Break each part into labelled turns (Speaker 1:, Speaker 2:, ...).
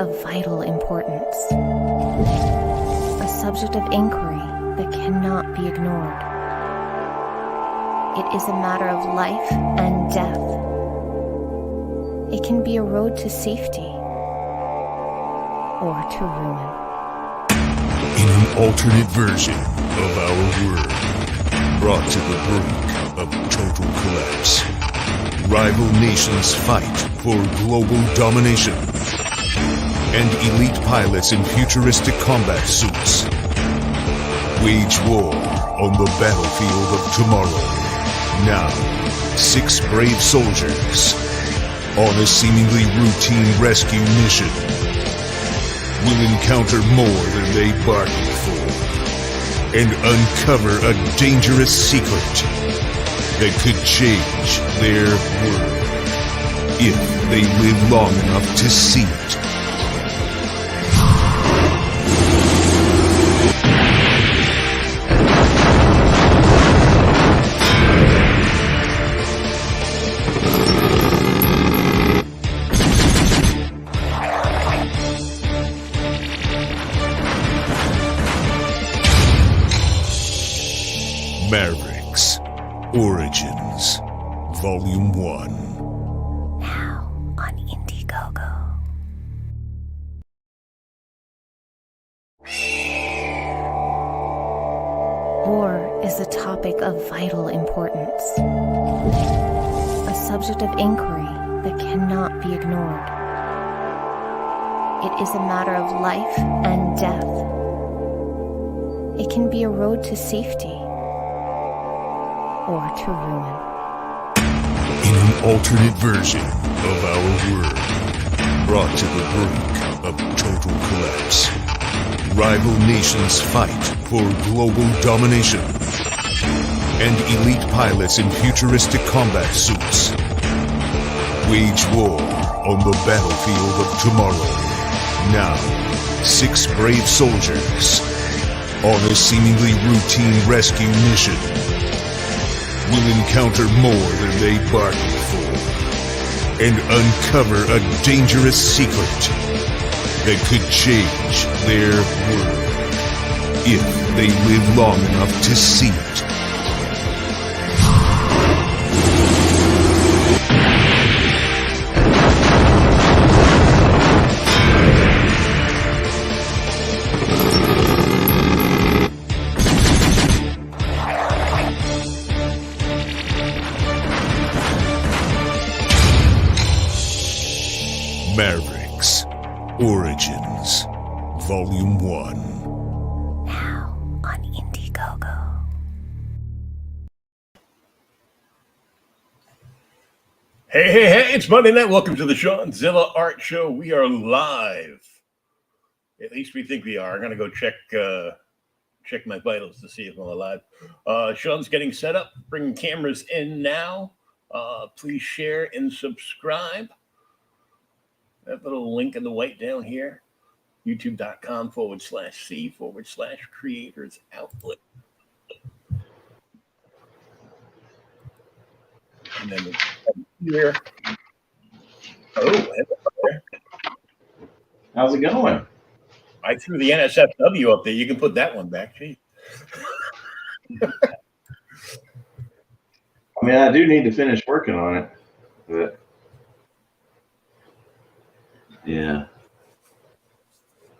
Speaker 1: of vital importance, a subject of inquiry that cannot be ignored. It is a matter of life and death. It can be a road to safety or to ruin.
Speaker 2: In an alternate version of our world, brought to the brink of total collapse, rival nations fight for global domination, and elite pilots in futuristic combat suits wage war on the battlefield of tomorrow. Now, 6 brave soldiers on a seemingly routine rescue mission will encounter more than they bargained for and uncover a dangerous secret that could change their world if they live long enough to see it. Mavericks Origins Volume 1.
Speaker 1: Now on Indiegogo. War is a topic of vital importance, a subject of inquiry that cannot be ignored. It is a matter of life and death. It can be a road to safety or to ruin.
Speaker 2: In an alternate version of our world, brought to the brink of total collapse, rival nations fight for global domination, and elite pilots in futuristic combat suits wage war on the battlefield of tomorrow. Now, 6 brave soldiers on a seemingly routine rescue mission will encounter more than they bargained for and uncover a dangerous secret that could change their world if they live long enough to see it. Mavericks Origins Volume 1.
Speaker 1: Now on Indiegogo.
Speaker 3: Hey, it's Monday night. Welcome to the Shawnzilla Art Show. We are live. At least we think we are. I'm going to go check my vitals to see if I'm alive. Sean's getting set up, bringing cameras in now. Please share and subscribe. That little link in the white down here, youtube.com/C/creators outlet. And then here. Oh, there.
Speaker 4: How's it going?
Speaker 3: I threw the NSFW up there. You can put that one back. Gee.
Speaker 4: I mean, I do need to finish working on it, but yeah,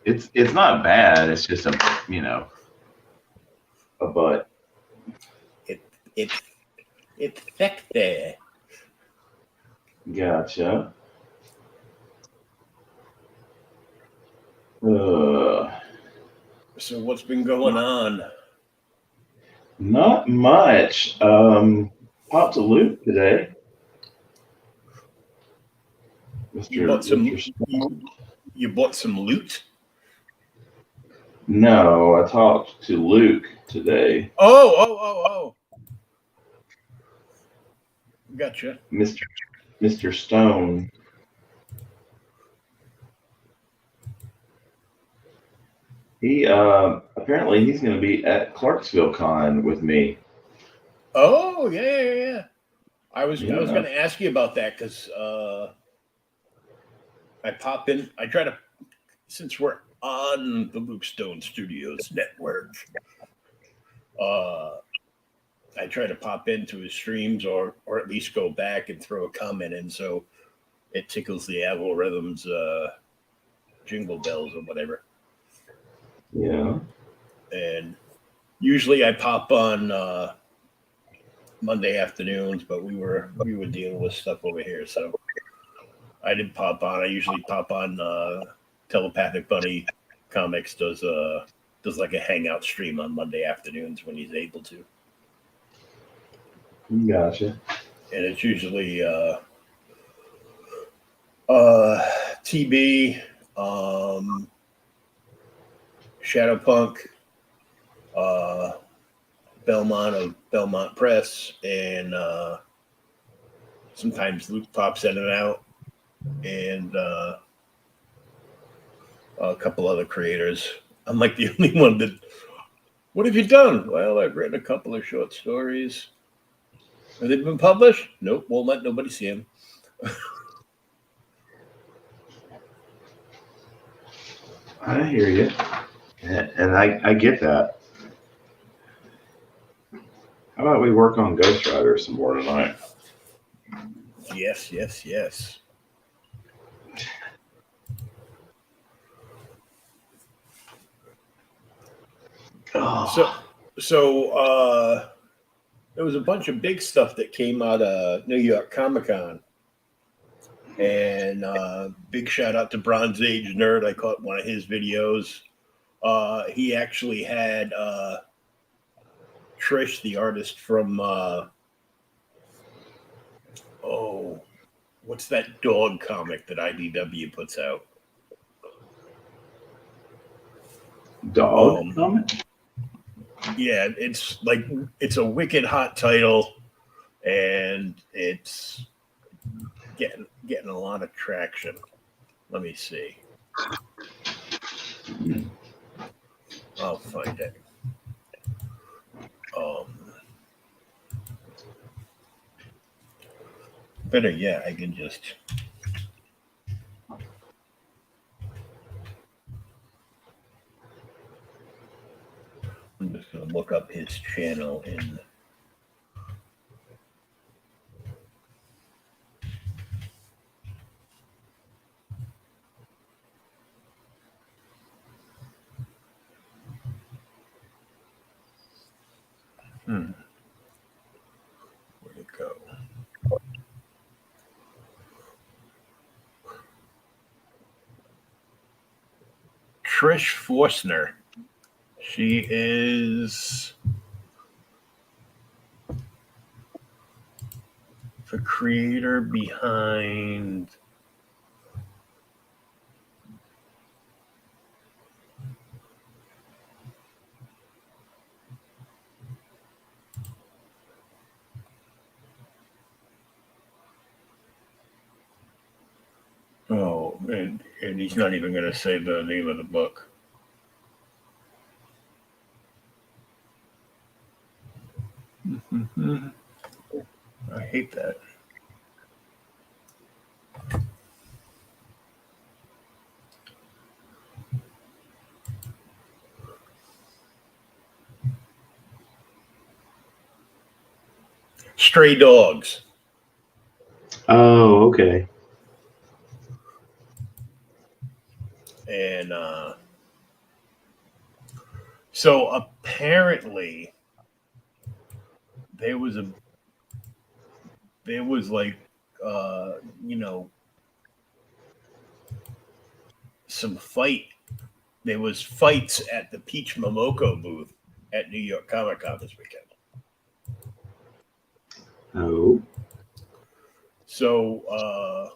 Speaker 4: it's not bad. It's just a butt.
Speaker 3: It's thick there.
Speaker 4: Gotcha.
Speaker 3: So what's been going on?
Speaker 4: Not much. Popped a loop today.
Speaker 3: You bought some loot?
Speaker 4: No, I talked to Luke today.
Speaker 3: Oh. Gotcha.
Speaker 4: Mr. Stone. He apparently he's going to be at Clarksville Con with me.
Speaker 3: Oh yeah. I was going to ask you about that because I pop in. I try to since we're on the Luke Stone Studios network, I try to pop into his streams or at least go back and throw a comment in so it tickles the algorithm's jingle bells or whatever.
Speaker 4: Yeah.
Speaker 3: And usually I pop on Monday afternoons, but we were dealing with stuff over here, so I didn't pop on. I usually pop on Telepathic Bunny Comics does like a hangout stream on Monday afternoons when he's able to.
Speaker 4: Gotcha.
Speaker 3: And it's usually TB, Shadowpunk, Belmont of Belmont Press, and sometimes Luke pops in and out, and a couple other creators. I'm like the only one that. What have you done? Well, I've written a couple of short stories. Have they been published? Nope, won't let nobody see them.
Speaker 4: I hear you, and I get that. How about we work on Ghost Rider some more tonight?
Speaker 3: Yes.
Speaker 4: Oh.
Speaker 3: So there was a bunch of big stuff that came out of New York Comic Con, and big shout out to Bronze Age Nerd. I caught one of his videos. He actually had Trish, the artist from what's that dog comic that IDW puts out?
Speaker 4: Dog comic?
Speaker 3: Yeah, it's a wicked hot title, and it's getting a lot of traction. Let me see. I'll find it. Better yet, I can just. I'm just going to look up his channel in. Where'd it go? Trish Forstner. She is the creator behind and he's not even going to say the name of the book. I hate that. Stray Dogs.
Speaker 4: Oh, okay.
Speaker 3: And so apparently there was like some fight. There was fights at the Peach Momoko booth at New York Comic Con this weekend.
Speaker 4: Oh.
Speaker 3: So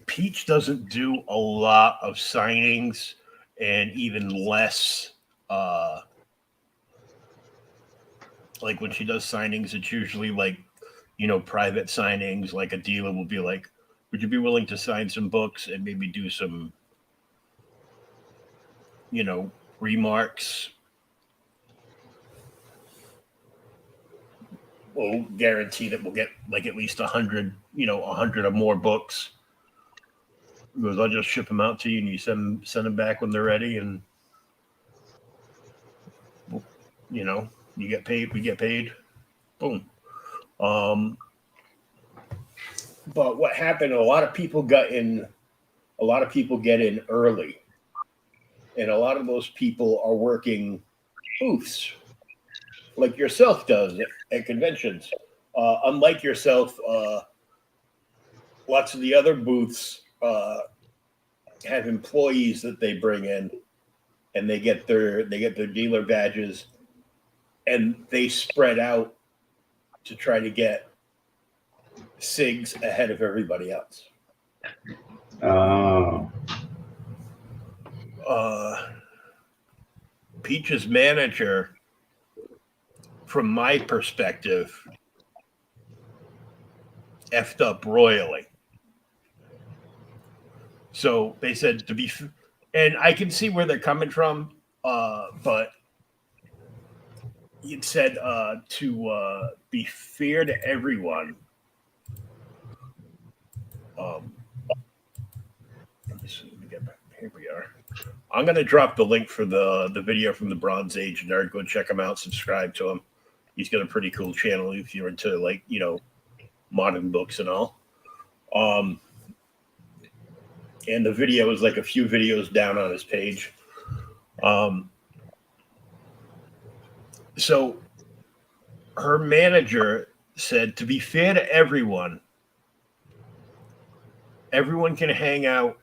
Speaker 3: Peach doesn't do a lot of signings, and even less like when she does signings, it's usually like, private signings. Like a dealer will be like, would you be willing to sign some books and maybe do some, remarks? We'll guarantee that we'll get like at least 100, 100 or more books. He goes, I'll just ship them out to you, and you send them back when they're ready, and you know, you get paid. We get paid. Boom. But what happened? A lot of people got in. A lot of people get in early, and a lot of those people are working booths, like yourself does at conventions. Unlike yourself, lots of the other booths have employees that they bring in, and they get their dealer badges, and they spread out to try to get SIGs ahead of everybody else.
Speaker 4: Oh.
Speaker 3: Peach's manager, from my perspective, effed up royally. So they said to be, and I can see where they're coming from, but it said to be fair to everyone. Let me see. Let me get back. Here we are. I'm going to drop the link for the video from the Bronze Age nerd. Go check him out. Subscribe to him. He's got a pretty cool channel if you're into, like, you know, modern books and all. And the video is like a few videos down on his page. So her manager said, to be fair to everyone, everyone can hang out,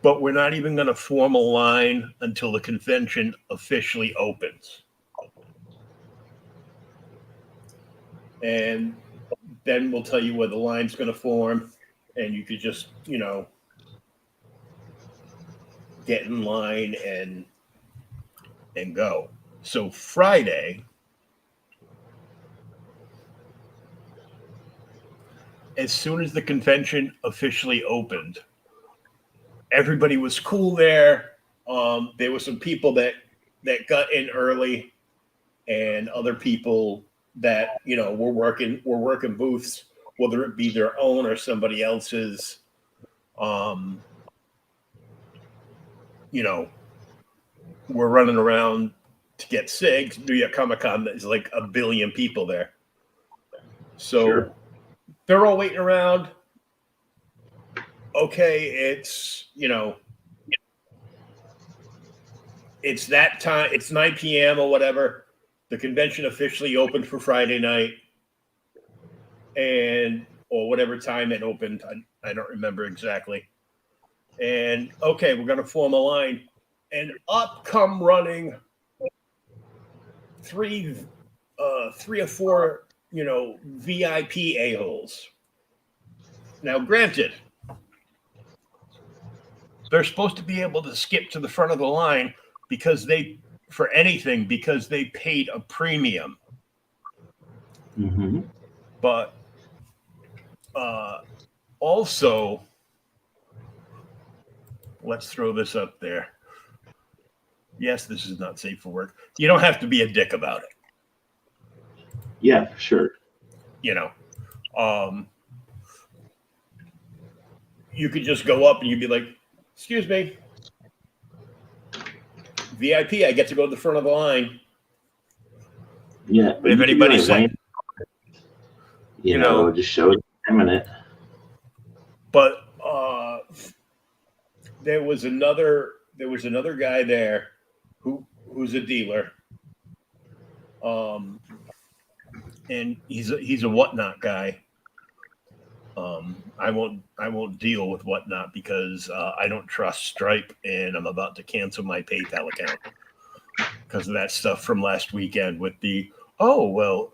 Speaker 3: but we're not even going to form a line until the convention officially opens. And then we'll tell you where the line's going to form, and you could just, you know, get in line and go. So Friday, as soon as the convention officially opened, everybody was cool there. There were some people that got in early, and other people that, you know, were working booths, whether it be their own or somebody else's. You know, we're running around to get SIGs. New York Comic Con, there's like 1 billion people there. So sure. They're all waiting around. Okay, it's, you know, it's that time. It's 9 p.m. or whatever. The convention officially opened for Friday night, and or whatever time it opened. I don't remember exactly. And okay, we're going to form a line, and up come running three or four, you know, VIP a-holes. Now, granted, they're supposed to be able to skip to the front of the line because they paid a premium.
Speaker 4: Mm-hmm.
Speaker 3: But also, let's throw this up there. Yes, this is not safe for work. You don't have to be a dick about it.
Speaker 4: Yeah, for sure.
Speaker 3: You know, you could just go up and you'd be like, excuse me, VIP, I get to go to the front of the line.
Speaker 4: Yeah,
Speaker 3: but if anybody said,
Speaker 4: you know, just show it a minute.
Speaker 3: But there was another guy there who's a dealer, and he's a Whatnot guy. I won't deal with Whatnot because I don't trust Stripe, and I'm about to cancel my PayPal account because of that stuff from last weekend with the, oh, well,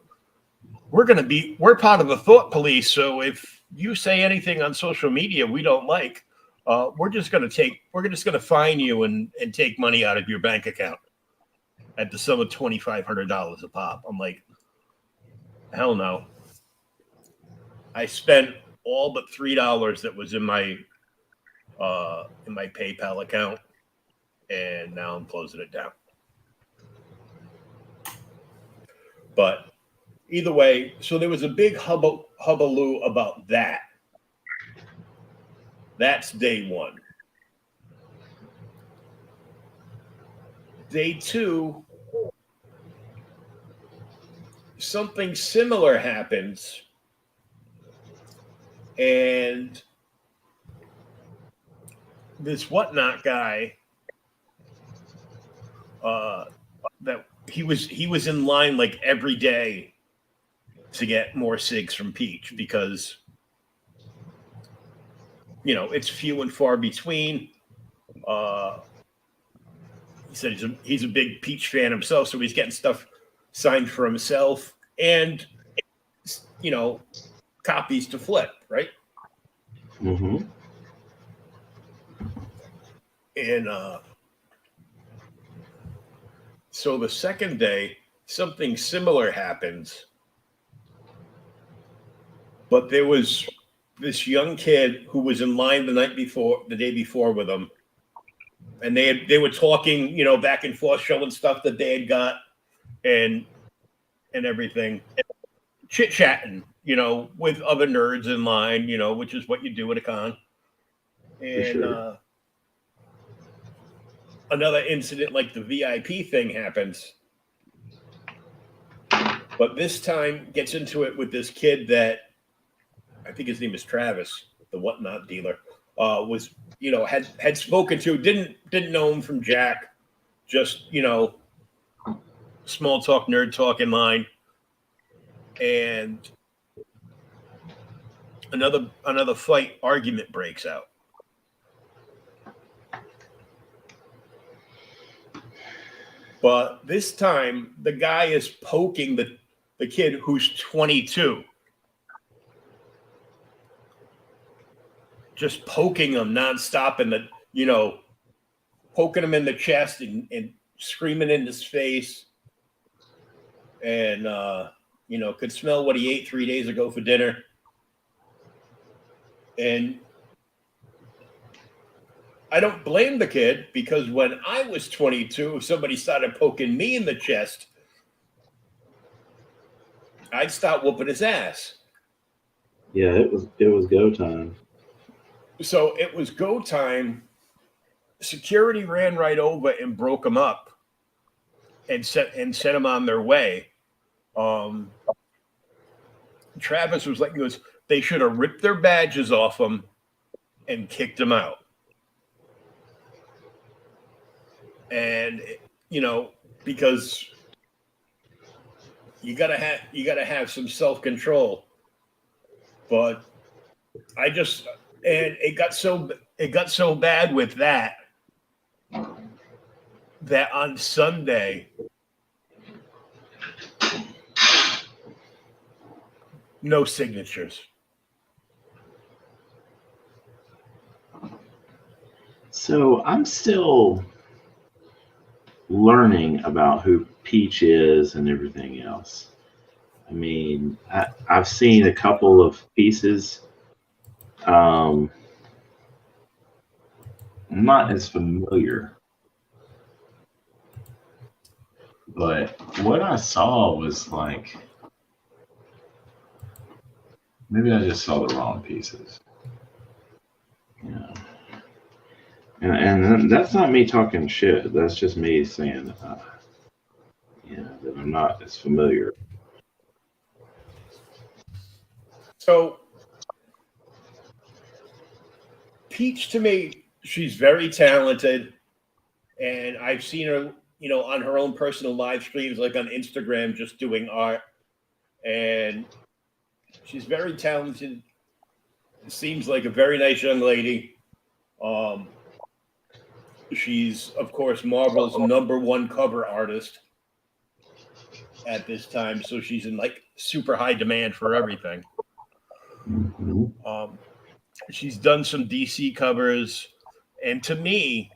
Speaker 3: we're part of the thought police, so if you say anything on social media we don't like, we're just going to fine you and take money out of your bank account at the sum of $2,500 a pop. I'm like, hell no. I spent all but $3 that was in my PayPal account, and now I'm closing it down. But either way, so there was a big hullabaloo about that. That's day one. Day two, something similar happens, and this whatnot guy, that he was in line like every day to get more cigs from Peach because it's few and far between. He said he's a big Peach fan himself, so he's getting stuff signed for himself and copies to flip, right?
Speaker 4: Mm-hmm.
Speaker 3: And so the second day, something similar happens, but there was this young kid who was in line the day before with him, and they were talking, back and forth, showing stuff that they had got and everything, chit chatting, with other nerds in line, which is what you do at a con. And
Speaker 4: sure.
Speaker 3: Another incident like the VIP thing happens, but this time gets into it with this kid that I think his name is Travis, the whatnot dealer, was had spoken to, didn't know him from Jack, just small talk, nerd talk in line, and another fight argument breaks out. But this time, the guy is poking the kid who's 22. Just poking him nonstop poking him in the chest and screaming in his face. And, could smell what he ate 3 days ago for dinner. And I don't blame the kid, because when I was 22, if somebody started poking me in the chest, I'd start whooping his ass.
Speaker 4: Yeah, it was go time.
Speaker 3: So it was go time. Security ran right over and broke him up and sent him on their way. Travis was like, they should have ripped their badges off him and kicked him out. And because you gotta have some self-control. But it got so bad with that on Sunday, no signatures.
Speaker 4: So I'm still learning about who Peach is and everything else. I mean, I've seen a couple of pieces. I'm not as familiar, but what I saw was like, maybe I just saw the wrong pieces. Yeah. And that's not me talking shit. That's just me saying, that I'm not as familiar.
Speaker 3: So, Peach, to me, she's very talented, and I've seen her, on her own personal live streams, like on Instagram, just doing art, and she's very talented. Seems like a very nice young lady. She's, of course, Marvel's #1 cover artist at this time, so she's in like super high demand for everything.
Speaker 4: Mm-hmm.
Speaker 3: She's done some DC covers, and to me,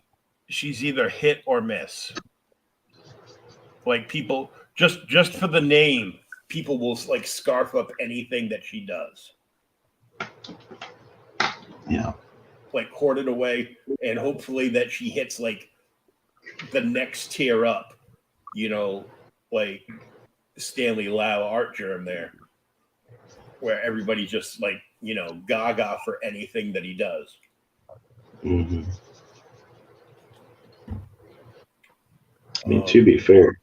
Speaker 3: she's either hit or miss. Like, people just for the name, people will like scarf up anything that she does.
Speaker 4: Yeah.
Speaker 3: Like, hoard it away, and hopefully that she hits like the next tier up, like Stanley Lau Art Germ there, where everybody just like, gaga for anything that he does.
Speaker 4: Mm-hmm. I mean, to be fair,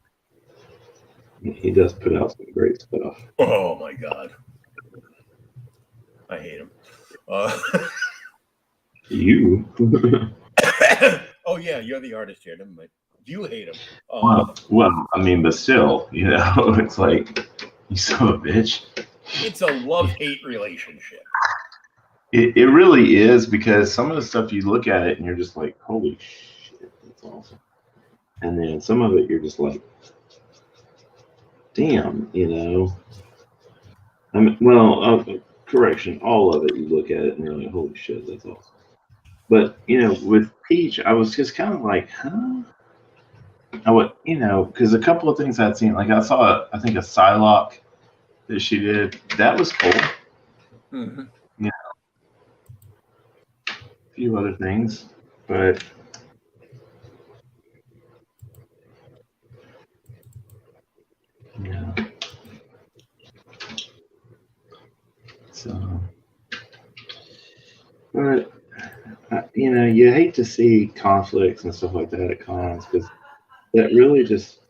Speaker 4: he does put out some great stuff.
Speaker 3: Oh my God, I hate him.
Speaker 4: You?
Speaker 3: Oh yeah, you're the artist here. Never mind. You hate him.
Speaker 4: Well, I mean, but still, it's like, you son of a bitch.
Speaker 3: It's a love-hate relationship.
Speaker 4: It really is, because some of the stuff you look at it and you're just like, holy shit, that's awesome. And then some of it you're just like, damn, I mean, well, correction, all of it you look at it and you're like, holy shit, that's awesome. But with Peach, I was just kind of like, huh? I would, because a couple of things I'd seen, like I saw, I think a Psylocke that she did, that was cool.
Speaker 3: Mm-hmm.
Speaker 4: A few other things, but yeah. So, but you hate to see conflicts and stuff like that at cons, because that really just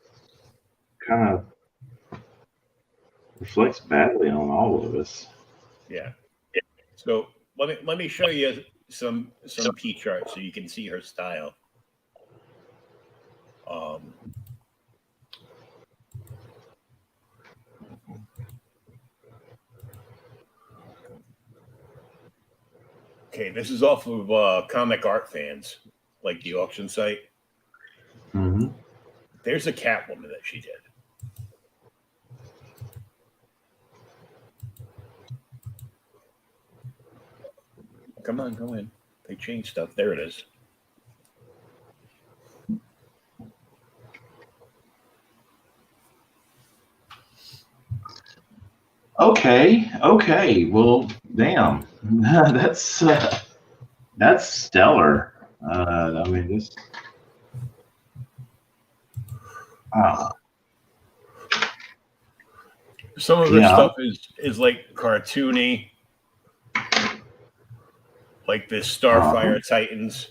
Speaker 4: kind of reflects badly on all of us.
Speaker 3: Yeah. So let me show you some Peach art so you can see her style. Okay, this is off of Comic Art Fans, like the auction site.
Speaker 4: Mm-hmm.
Speaker 3: There's a Catwoman that she did. Come on, go in. They changed stuff. There it is.
Speaker 4: Okay. Well, damn, that's stellar. I mean, this. Wow.
Speaker 3: Some of her stuff is like cartoony, like this Starfire Titans,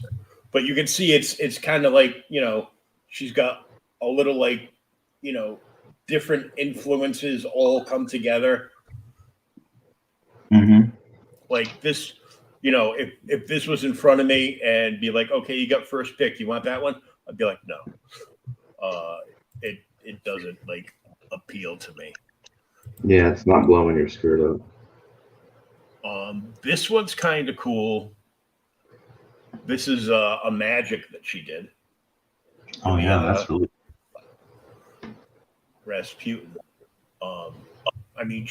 Speaker 3: but you can see it's kind of like she's got a little like different influences all come together.
Speaker 4: Mm-hmm.
Speaker 3: Like this, if this was in front of me and be like, okay, you got first pick, you want that one? I'd be like, no. It doesn't like appeal to me.
Speaker 4: Yeah, it's not blowing your skirt up.
Speaker 3: This one's kind of cool. This is a magic that she did.
Speaker 4: Oh yeah, that's really
Speaker 3: Rasputin. I mean,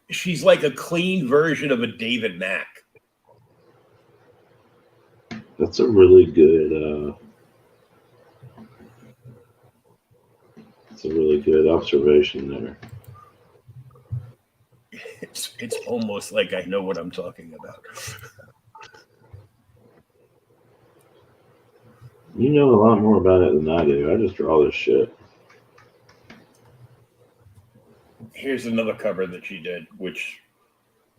Speaker 3: she's like a clean version of a David Mack.
Speaker 4: That's a really good. It's a really good observation there.
Speaker 3: It's almost like I know what I'm talking about.
Speaker 4: You know a lot more about it than I do. I just draw this shit.
Speaker 3: Here's another cover that she did, which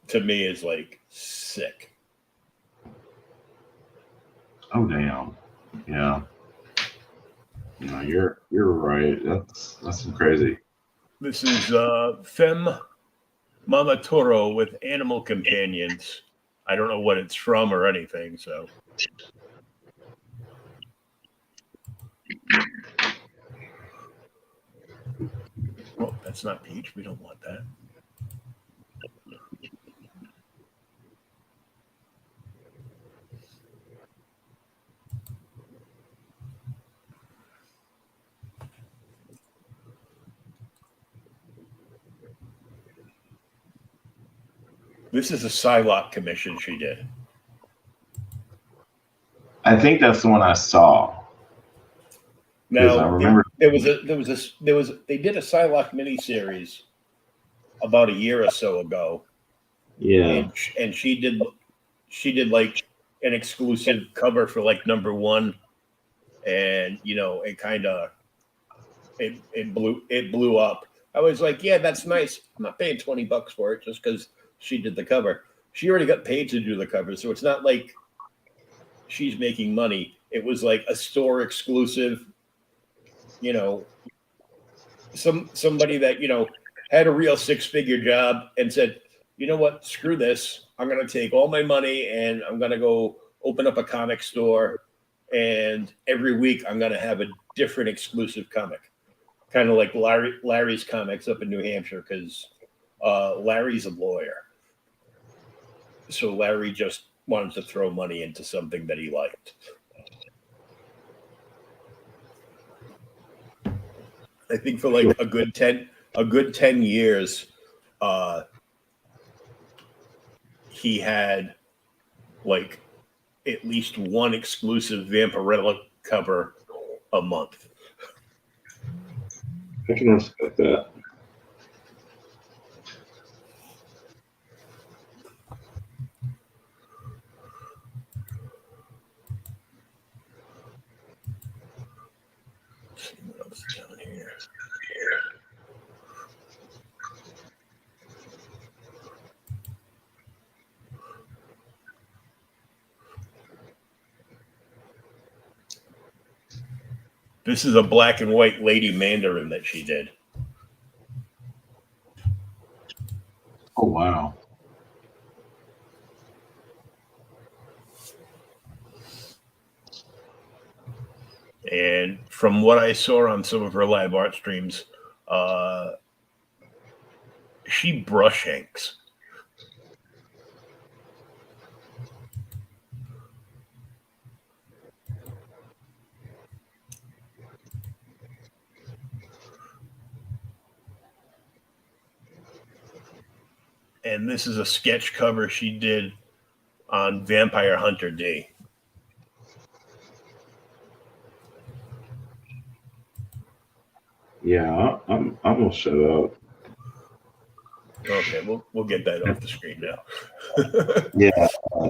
Speaker 3: to me is like sick.
Speaker 4: Oh damn! Yeah. No, you're right. That's crazy.
Speaker 3: This is Femme Mama Toro with Animal Companions. I don't know what it's from or anything, so. Oh, that's not Peach. We don't want that. This is a Psylocke commission she did.
Speaker 4: I think that's the one I saw.
Speaker 3: Now
Speaker 4: I remember
Speaker 3: they did a Psylocke miniseries about a year or so ago.
Speaker 4: Yeah.
Speaker 3: And she did like an exclusive cover for like #1, and it kind of it blew up. I was like, yeah, that's nice. I'm not paying $20 for it just because she did the cover. She already got paid to do the cover, so it's not like she's making money. It was like a store exclusive, you know, somebody that, you know, had a real 6-figure job and said, you know what, screw this. I'm going to take all my money and I'm going to go open up a comic store. And every week I'm going to have a different exclusive comic, kind of like Larry's Comics up in New Hampshire, because Larry's a lawyer. So Larry just wanted to throw money into something that he liked. I think for like a good 10 years, he had like at least one exclusive Vampirella cover a month.
Speaker 4: I can respect that.
Speaker 3: Let's see what else is down here. This is a black and white Lady Mandarin that she did.
Speaker 4: Oh, wow.
Speaker 3: And from what I saw on some of her live art streams, she brush inks. And this is a sketch cover she did on Vampire Hunter D.
Speaker 4: Yeah, I'm gonna shut up.
Speaker 3: Okay, we'll get that off the screen now.
Speaker 4: Yeah,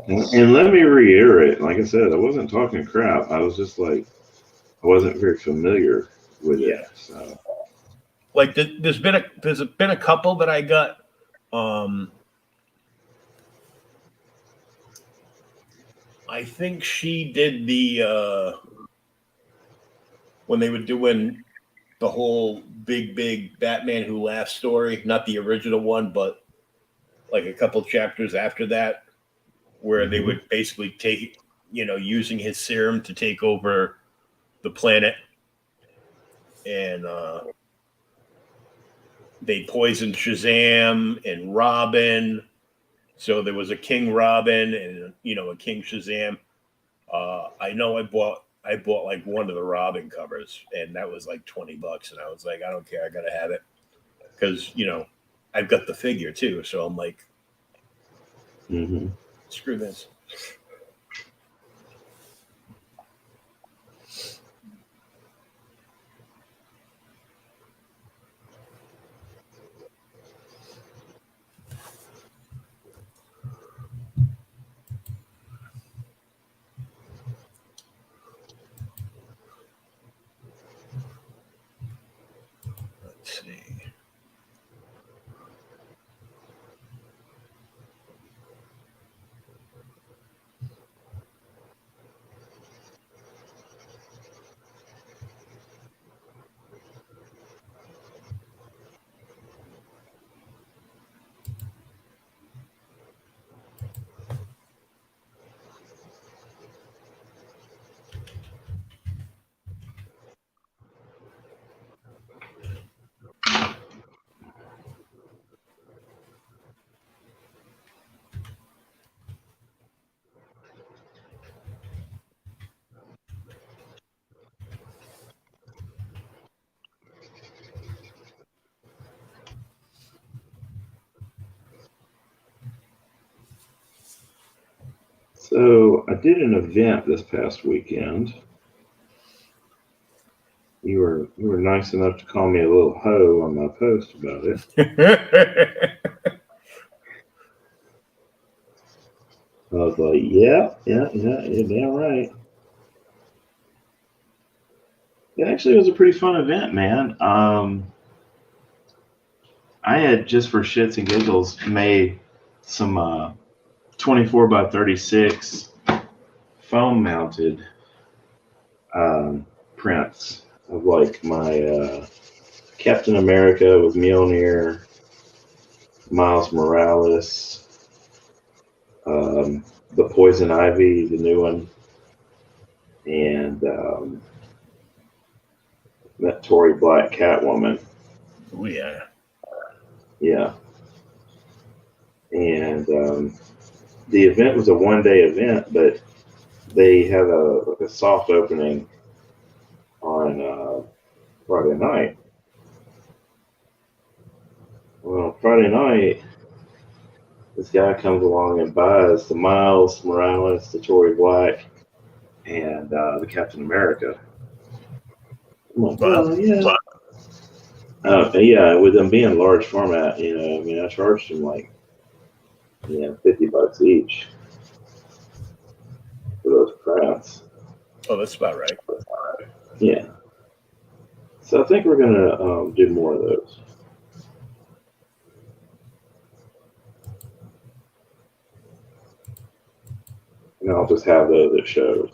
Speaker 4: and let me reiterate, like I said, I wasn't talking crap. I was just like, I wasn't very familiar with it. So,
Speaker 3: like, there's been a couple that I got. I think she did the when they were doing the whole big Batman Who Laughs story, not the original one, but like a couple chapters after that, where they would basically take, you know, using his serum to take over the planet, and they poisoned Shazam and Robin. So there was a King Robin and, you know, a King Shazam. I know I bought like one of the Robin covers, and that was like $20, and I was like, I don't care, I gotta have it, because, you know, I've got the figure too. So I'm like, screw this. Let's see.
Speaker 4: so I did an event this past weekend. You were nice enough to call me a little hoe on my post about it. I was like, yeah, you're damn right. It actually was a pretty fun event, man. I had, just for shits and giggles, made some 24 by 36 foam mounted prints of like my Captain America with Mjolnir, Miles Morales, the Poison Ivy, the new one, and that Tory Black Catwoman.
Speaker 3: Oh yeah.
Speaker 4: Yeah. And the event was a one-day event, but they had a soft opening on Friday night. Well, Friday night, this guy comes along and buys the Miles Morales, the Tory Black, and the Captain America. I'm like, well, yeah. Yeah, with them being large format, you know, I mean, I charged them like, $50 each for those prints.
Speaker 3: Oh, that's about right.
Speaker 4: Yeah. So I think we're gonna do more of those. And I'll just have those at shows.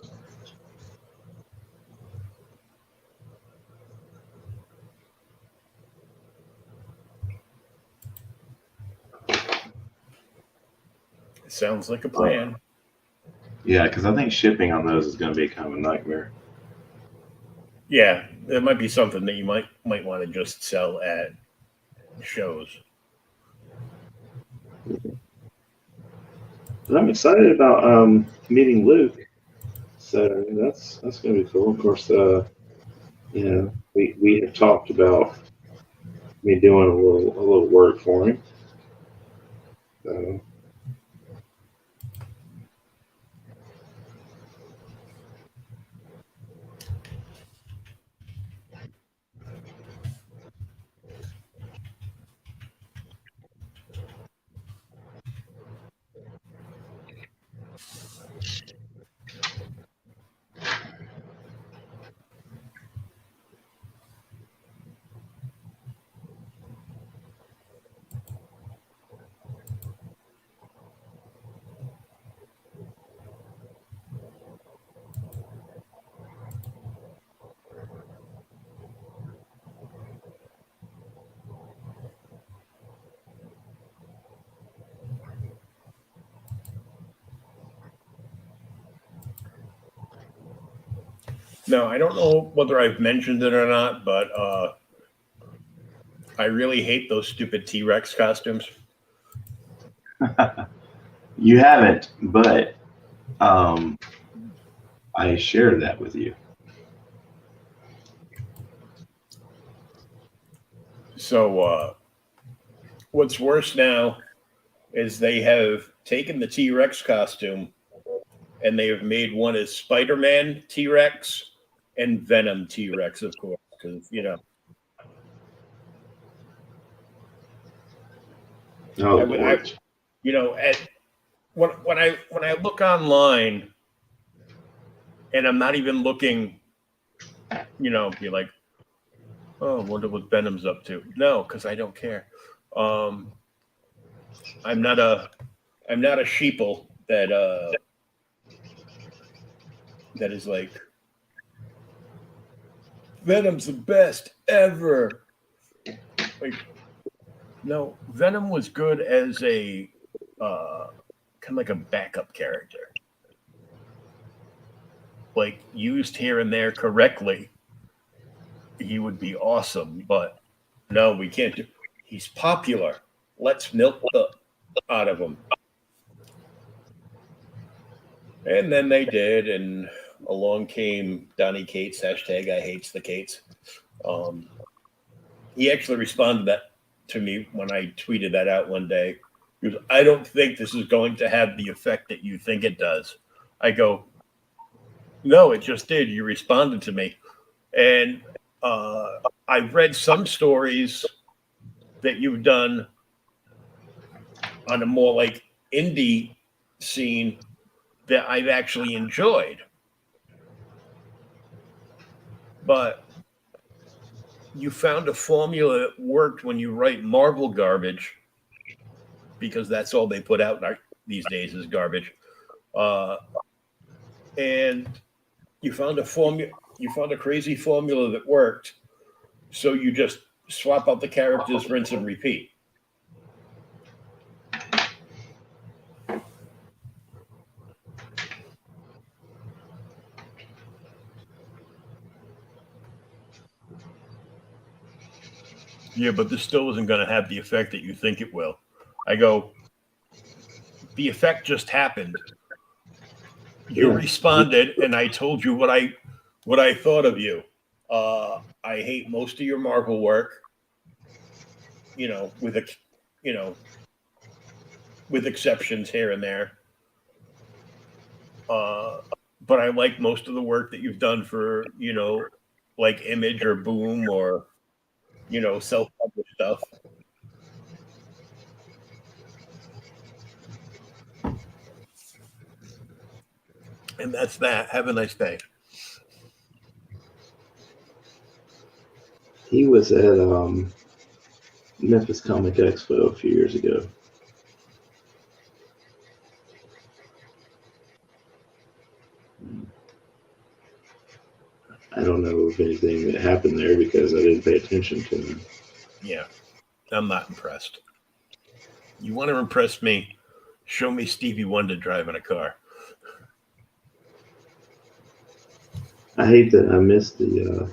Speaker 3: It sounds like a plan.
Speaker 4: Yeah, because I think shipping on those is going to be kind of a nightmare.
Speaker 3: Yeah, there might be something that you might want to just sell at shows.
Speaker 4: But I'm excited about meeting Luke. So that's going to be cool. Of course, we have talked about me doing a little work for him. So,
Speaker 3: Now, I don't know whether I've mentioned it or not, but I really hate those stupid T-Rex costumes.
Speaker 4: you haven't, but I shared that with you.
Speaker 3: So what's worse now is they have taken the T-Rex costume and they have made one as Spider-Man T-Rex and Venom T-Rex, of course, because when I look online and I'm not even looking, be like, oh, I wonder what Venom's up to. No, because I don't care. I'm not a sheeple that is like, Venom's the best ever. Like, no, Venom was good as a kind of like a backup character. Like, used here and there correctly, he would be awesome. But no, we can't do. He's popular. Let's milk the out of him. And then they did, and along came Donnie Cates, hashtag I hates the Cates. He actually responded to me when I tweeted that out one day. He goes, I don't think this is going to have the effect that you think it does. I go, no, it just did. You responded to me. And I've read some stories that you've done on a more like indie scene that I've actually enjoyed. But you found a formula that worked when you write Marvel garbage, because that's all they put out these days is garbage. and you found a formula. You found a crazy formula that worked. So you just swap out the characters, rinse and repeat. Yeah, but this still isn't going to have the effect that you think it will. I go, the effect just happened. You
Speaker 4: Yeah.
Speaker 3: responded, and I told you what I thought of you. I hate most of your Marvel work. You know, you know, with exceptions here and there. But I like most of the work that you've done for like Image or Boom or self-published stuff. And that's that. Have a nice day.
Speaker 4: He was at Memphis Comic Expo a few years ago. I don't know of anything that happened there because I didn't pay attention to him.
Speaker 3: Yeah, I'm not impressed. You want to impress me? Show me Stevie Wonder driving a car.
Speaker 4: I hate that I missed the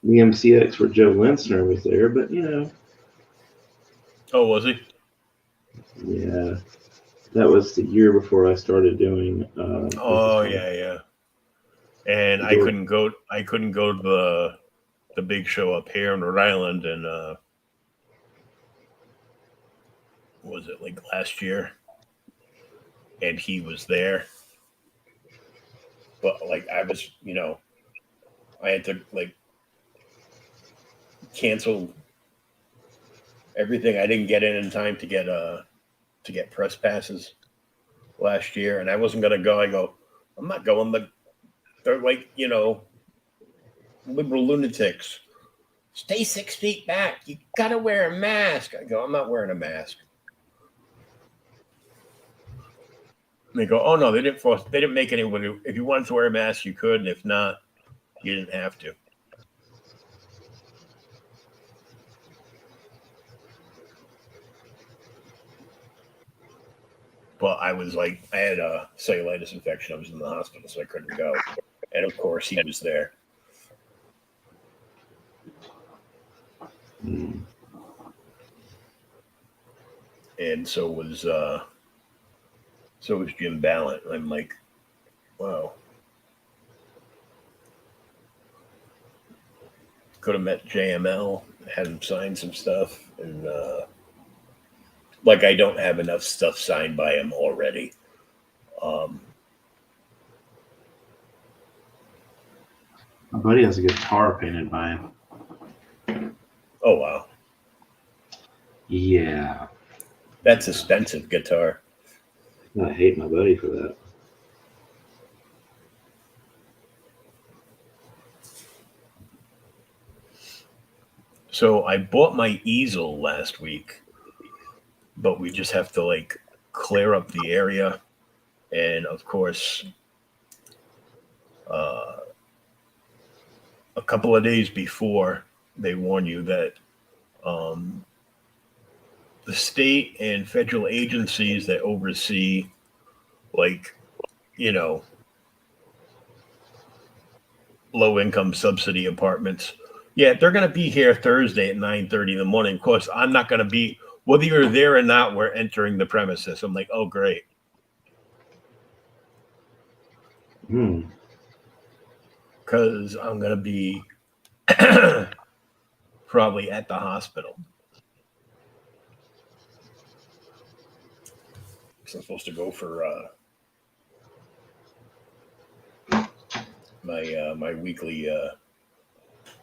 Speaker 4: MCX where Joe Linsner was there, but
Speaker 3: Oh, was he?
Speaker 4: yeah, that was the year before I started doing.
Speaker 3: Oh, yeah. And I couldn't go. I couldn't go to the big show up here in Rhode Island, and was it like last year? And he was there, but like I was, I had to like cancel everything. I didn't get in time to get press passes last year, and I wasn't gonna go. I go, I'm not going. But they're like, liberal lunatics. Stay 6 feet back. You gotta wear a mask. I go, I'm not wearing a mask. And they go, oh no, they didn't make anyone. If you wanted to wear a mask, you could, and if not, you didn't have to. But I was like, I had a cellulitis infection. I was in the hospital, so I couldn't go. And of course, he was there.
Speaker 4: Mm.
Speaker 3: And so was Jim Ballant. I'm like, wow. Could have met JML, had him sign some stuff, and like I don't have enough stuff signed by him already.
Speaker 4: My buddy has a guitar painted by him.
Speaker 3: Oh wow,
Speaker 4: Yeah,
Speaker 3: that's expensive guitar.
Speaker 4: I hate my buddy for that.
Speaker 3: So I bought my easel last week, but we just have to like clear up the area, and of course, a couple of days before they warn you that the state and federal agencies that oversee, like, low income subsidy apartments. Yeah, they're going to be here Thursday at 9:30 in the morning. Of course, I'm not going to be, whether you're there or not, we're entering the premises. I'm like, oh, great. Because I'm going to be probably at the hospital. So I'm supposed to go for my weekly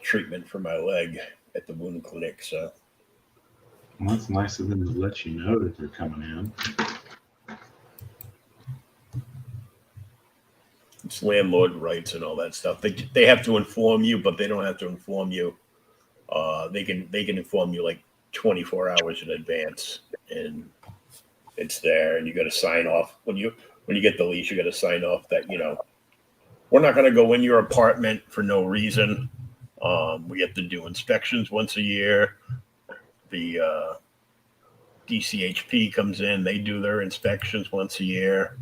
Speaker 3: treatment for my leg at the wound clinic. So
Speaker 4: Well, that's nice of them to let you know that they're coming in.
Speaker 3: it's landlord rights and all that stuff. They have to inform you, but they don't have to inform you. They can inform you like 24 hours in advance, and it's there, and you got to sign off when when you get the lease, you got to sign off that, we're not going to go in your apartment for no reason. We have to do inspections once a year. The DCHP comes in, they do their inspections once a year.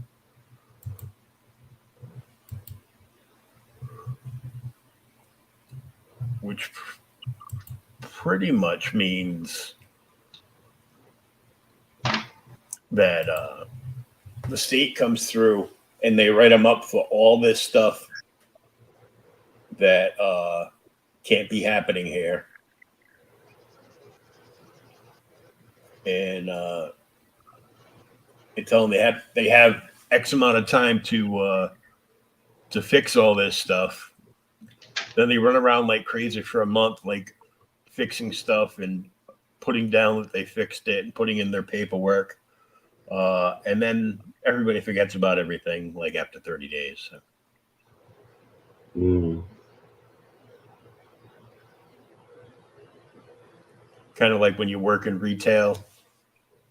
Speaker 3: Which pretty much means that the state comes through and they write them up for all this stuff that can't be happening here. And they tell them they have X amount of time to fix all this stuff. Then they run around like crazy for a month, like fixing stuff and putting down that they fixed it and putting in their paperwork. And then everybody forgets about everything like after 30 days. So. Kind of like when you work in retail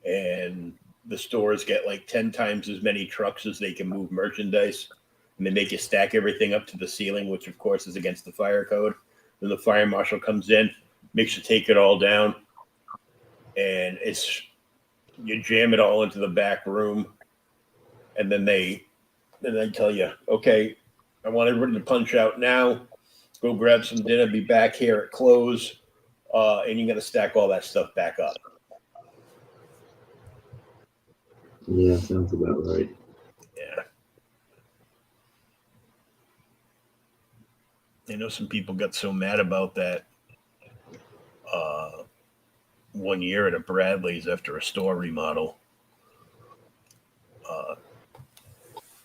Speaker 3: and the stores get like 10 times as many trucks as they can move merchandise. And they make you stack everything up to the ceiling, which of course is against the fire code. Then the fire marshal comes in, makes you take it all down, and you jam it all into the back room, and then they tell you, okay, I want everybody to punch out now. Go grab some dinner. Be back here at close, and you got to stack all that stuff back up.
Speaker 4: Yeah, sounds about right.
Speaker 3: Yeah. I know some people got so mad about that one year at a Bradley's after a store remodel.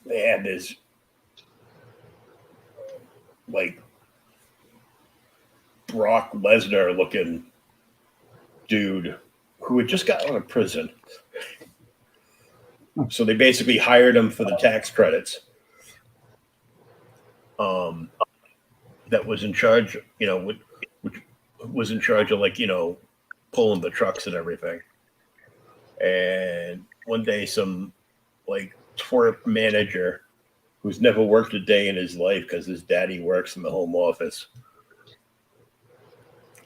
Speaker 3: They had this like Brock Lesnar looking dude who had just got out of prison. So they basically hired him for the tax credits. That was in charge, which was in charge of pulling the trucks and everything. And one day some like twerp manager who's never worked a day in his life because his daddy works in the home office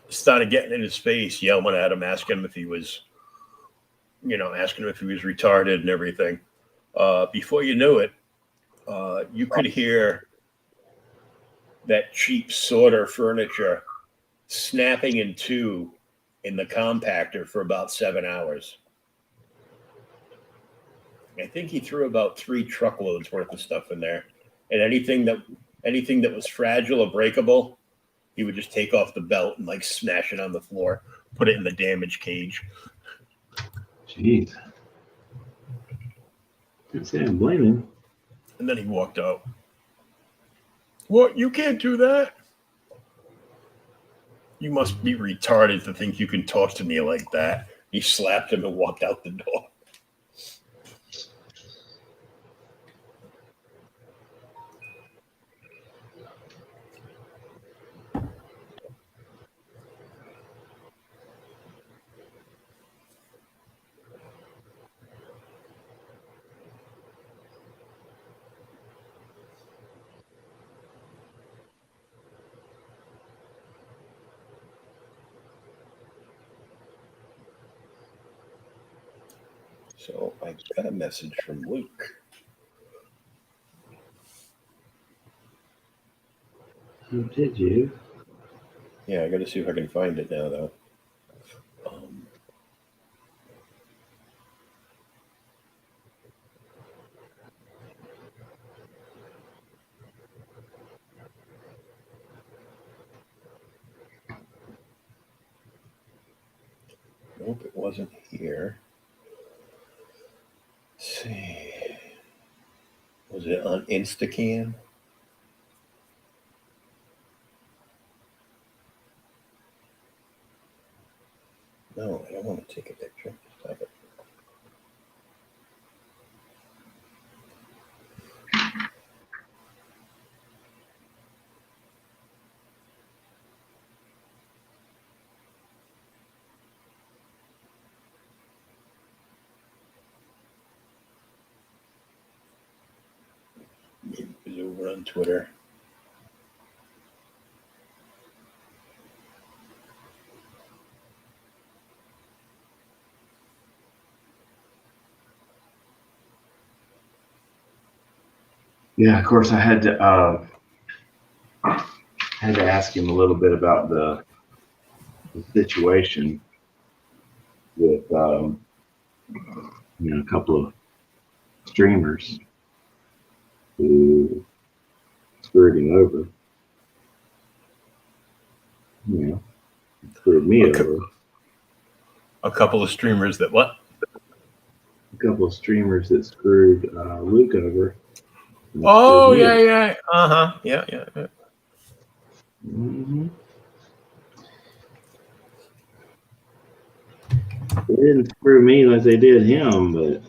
Speaker 3: started getting in his face, yelling at him, asking him if he was retarded and everything. Before you knew it, you could hear that cheap sorter furniture snapping in two in the compactor for about 7 hours. I think he threw about 3 truckloads worth of stuff in there. And anything that was fragile or breakable, he would just take off the belt and like smash it on the floor, put it in the damage cage.
Speaker 4: Jeez. Can't say I'm blaming.
Speaker 3: And then he walked out. What? You can't do that? You must be retarded to think you can talk to me like that. He slapped him and walked out the door. So I got a message from Luke.
Speaker 4: Who did you?
Speaker 3: Yeah, I got to see if I can find it now, though. Nope, it wasn't here. Let's see. Was it on Instacam? No, I don't want to take a picture. Just have it. over on Twitter.
Speaker 4: Yeah, of course, I had to ask him a little bit about the situation with a couple of streamers who screwed him over. Screwed me over.
Speaker 3: A couple of streamers that what?
Speaker 4: A couple of streamers that screwed Luke over.
Speaker 3: Oh, yeah. Uh-huh. Yeah.
Speaker 4: Mm-hmm. They didn't screw me like they did him, but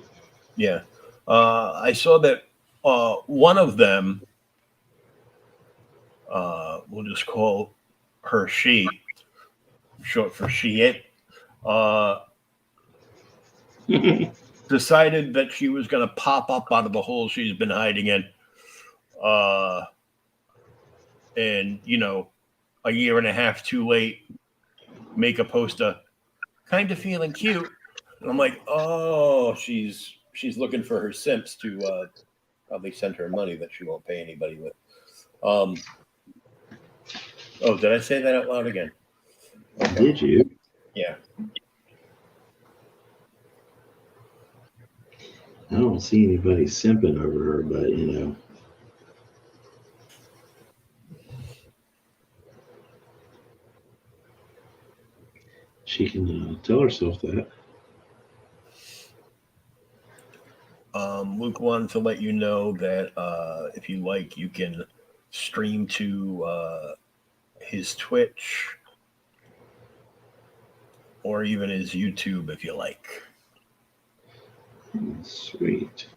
Speaker 3: yeah. I saw that one of them, we'll just call her she, short for she it, decided that she was going to pop up out of the hole she's been hiding in. And, a year and a half too late, make a poster, kind of feeling cute. And I'm like, oh, she's looking for her simps to probably send her money that she won't pay anybody with. Oh, did I say that out loud again?
Speaker 4: Okay. Did you?
Speaker 3: Yeah.
Speaker 4: I don't see anybody simping over her, but she can tell herself that.
Speaker 3: Luke wanted to let you know that if you like, you can stream to his Twitch or even his YouTube if you like.
Speaker 4: Sweet.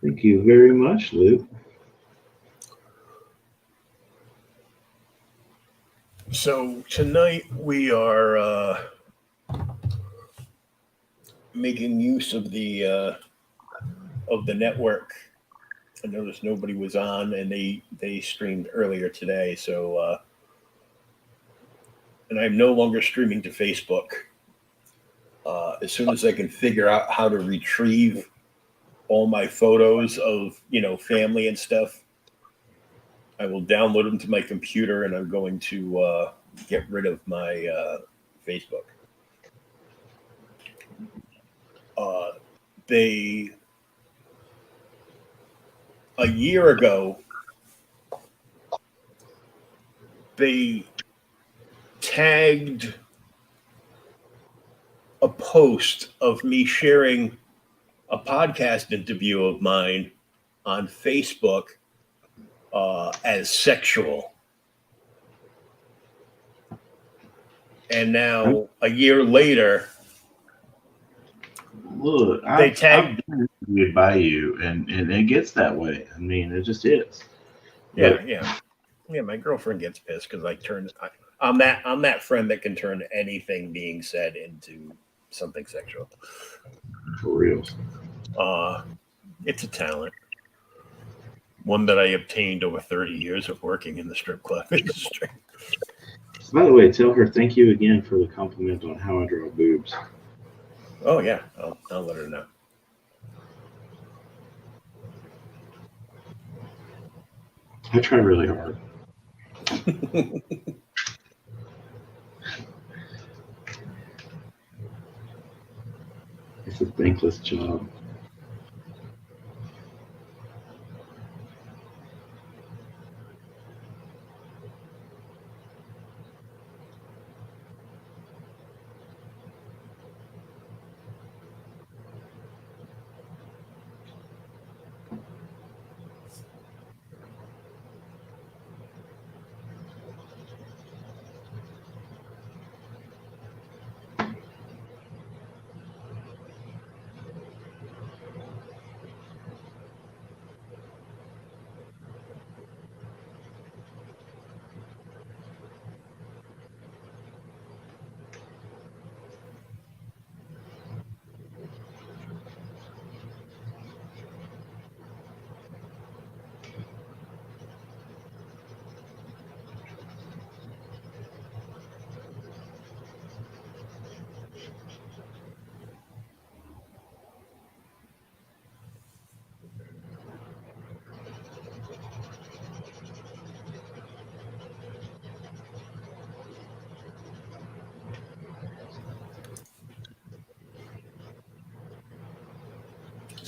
Speaker 4: Thank you very much, Luke.
Speaker 3: So tonight we are making use of the network. I noticed nobody was on, and they streamed earlier today. So, and I'm no longer streaming to Facebook. As soon as I can figure out how to retrieve all my photos of family and stuff, I will download them to my computer, and I'm going to get rid of my Facebook. A year ago, they tagged a post of me sharing a podcast interview of mine on Facebook as sexual. And now, a year later,
Speaker 4: look, I've been interviewed by you, and it gets that way. I mean, it just is.
Speaker 3: Yeah. My girlfriend gets pissed because I'm that friend that can turn anything being said into something sexual.
Speaker 4: For real.
Speaker 3: It's a talent. One that I obtained over 30 years of working in the strip club industry.
Speaker 4: By the way, tell her thank you again for the compliment on how I draw boobs.
Speaker 3: Oh, yeah. I'll let her know.
Speaker 4: I try really hard. It's a thankless job.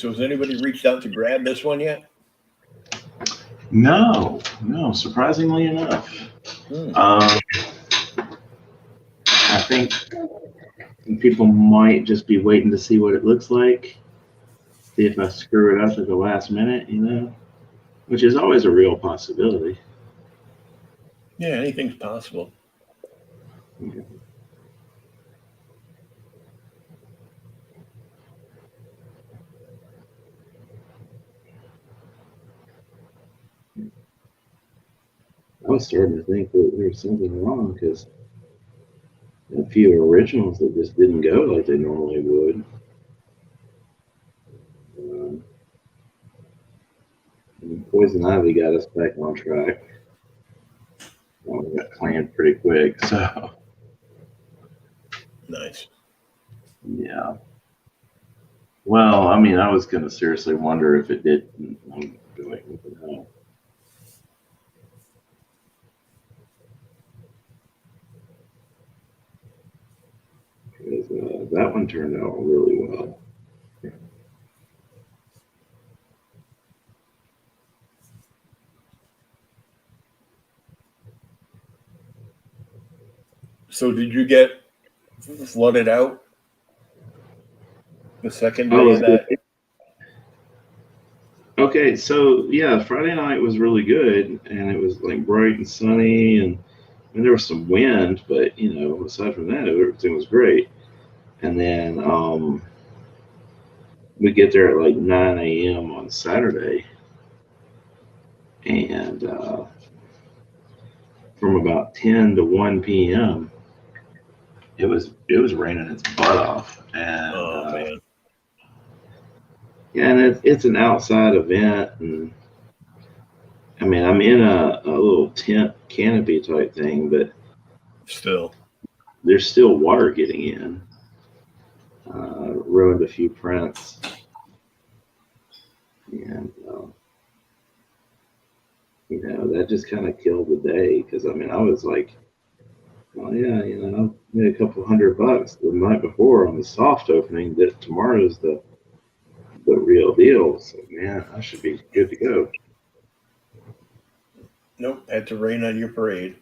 Speaker 3: So has anybody reached out to grab this one yet?
Speaker 4: No, surprisingly enough. I think people might just be waiting to see what it looks like. See if I screw it up at the last minute, which is always a real possibility.
Speaker 3: Yeah, anything's possible.
Speaker 4: Yeah. I was starting to think that there was something wrong because a few originals that just didn't go like they normally would. Poison Ivy got us back on track. We got planned pretty quick, so
Speaker 3: Nice.
Speaker 4: yeah. Well, I mean, I was going to seriously wonder if it didn't. I'm like, what the hell? Because that one turned out really well.
Speaker 3: So did you get flooded out the second day of that?
Speaker 4: Okay, so yeah, Friday night was really good, and it was like bright and sunny, and there was some wind, but aside from that, everything was great. And then we get there at like 9 a.m. on Saturday, and from about 10 to 1 p.m., it was raining its butt off, and
Speaker 3: man.
Speaker 4: Yeah, and it's an outside event, and I mean, I'm in a little tent canopy type thing, but
Speaker 3: Still.
Speaker 4: there's still water getting in. Ruined a few prints, and that just kind of killed the day because I mean, I was like, oh yeah, I made a couple $100 the night before on the soft opening. That tomorrow's the real deal. So man, I should be good to go.
Speaker 3: Nope, had to rain on your parade.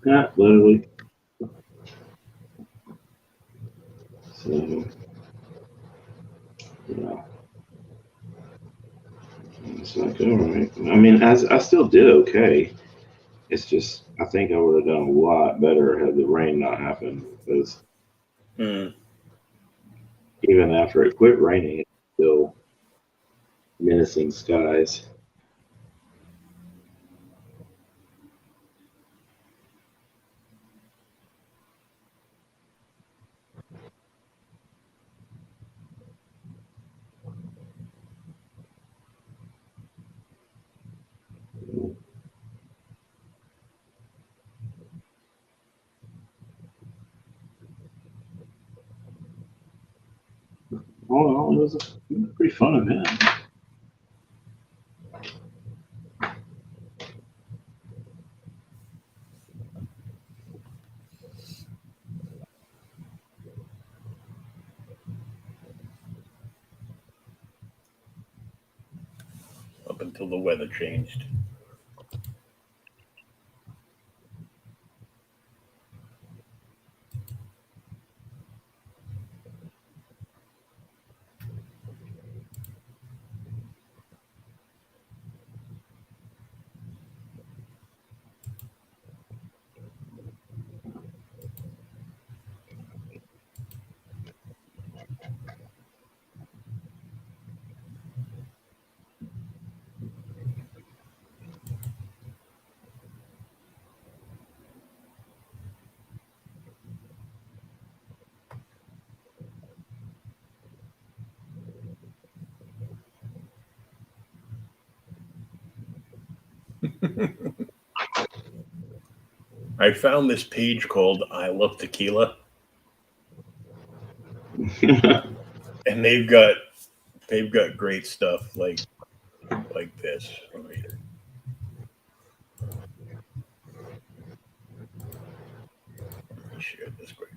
Speaker 4: Yeah, literally. So, yeah. It's like, all right. I mean, I still did okay. It's just, I think I would have done a lot better had the rain not happened because even after it quit raining, it's still menacing skies. Well, it was a pretty fun event.
Speaker 3: Up until the weather changed. I found this page called I Love Tequila. And they've got great stuff like this. Let me share this quick.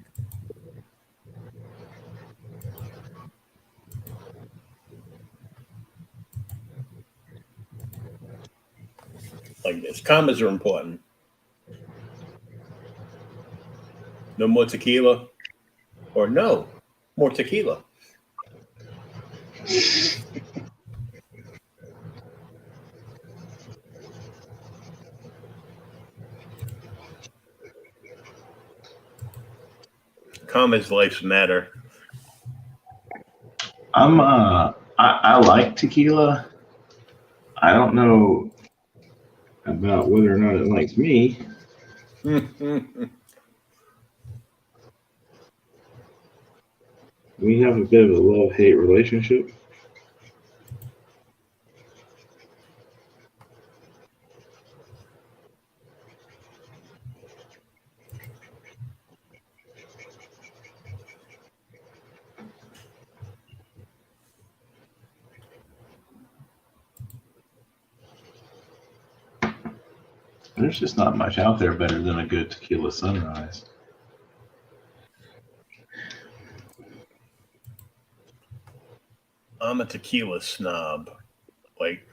Speaker 3: like this. Commas are important. No more tequila, or no more tequila. Commas life's matter.
Speaker 4: I like tequila. I don't know about whether or not it likes me. We have a bit of a love-hate relationship. There's just not much out there better than a good tequila sunrise.
Speaker 3: I'm a tequila snob. Like,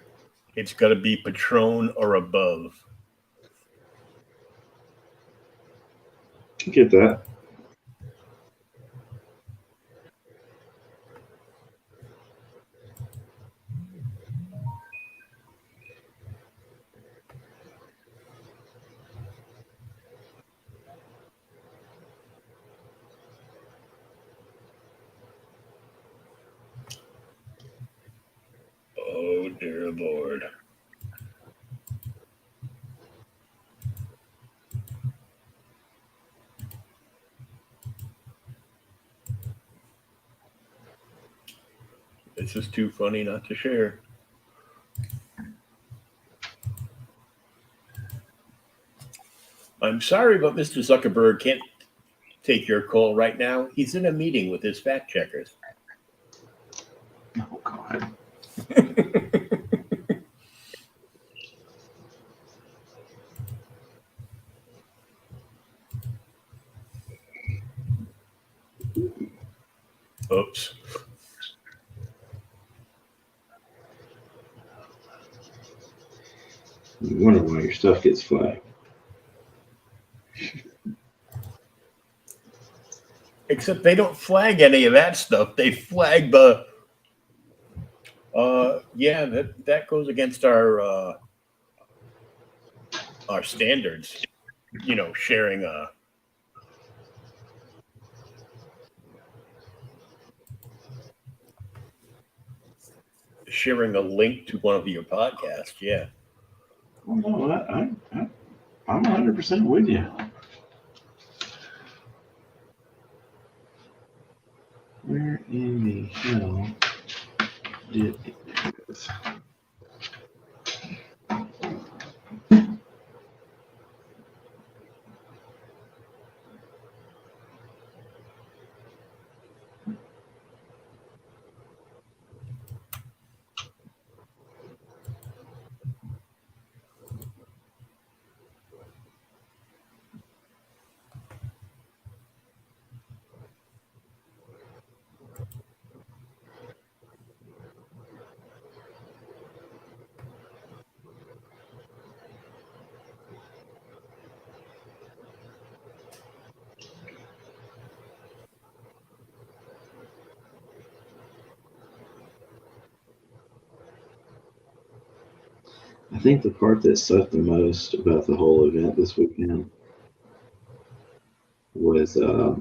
Speaker 3: it's got to be Patron or above.
Speaker 4: Get that?
Speaker 3: Oh, dear Lord. This is too funny not to share. I'm sorry, but Mr. Zuckerberg can't take your call right now. He's in a meeting with his fact checkers.
Speaker 4: Oh God.
Speaker 3: Oops.
Speaker 4: You wonder why your stuff gets flagged.
Speaker 3: Except they don't flag any of that stuff. They flag the yeah, that goes against our standards. You know, sharing a link to one of your podcasts. Yeah.
Speaker 4: Oh no, I'm 100% with you. Where in the hell did it go? I think the part that sucked the most about the whole event this weekend was I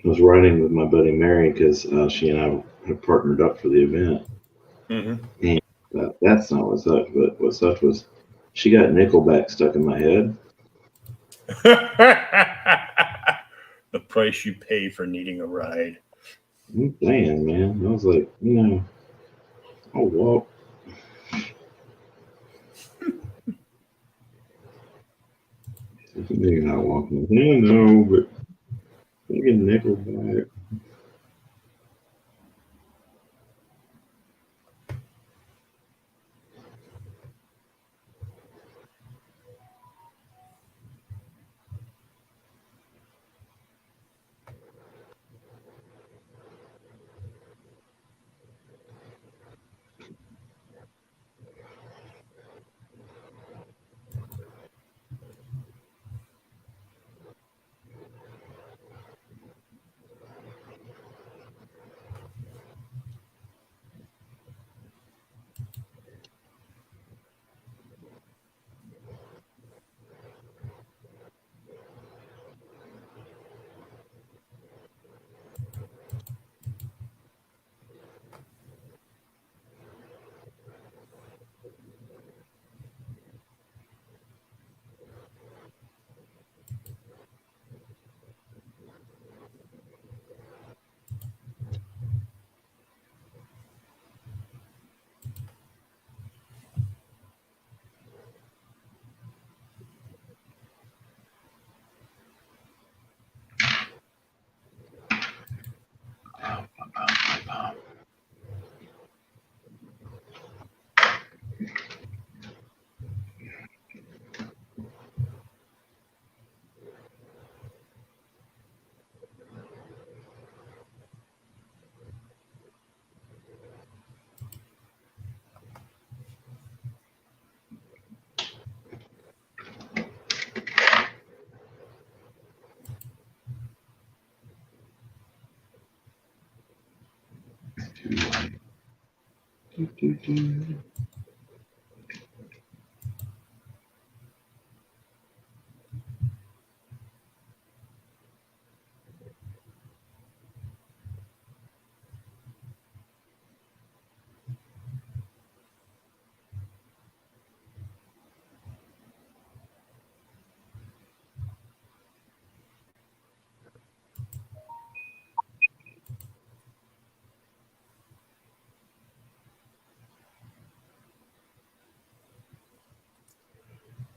Speaker 4: was riding with my buddy Mary because she and I had partnered up for the event.
Speaker 3: Mm-hmm.
Speaker 4: And that's not what sucked, but what sucked was she got Nickelback stuck in my head.
Speaker 3: The price you pay for needing a ride.
Speaker 4: I'm saying, man. I was like, I'll walk. You're not walking. Yeah, no, but look at Nickelback.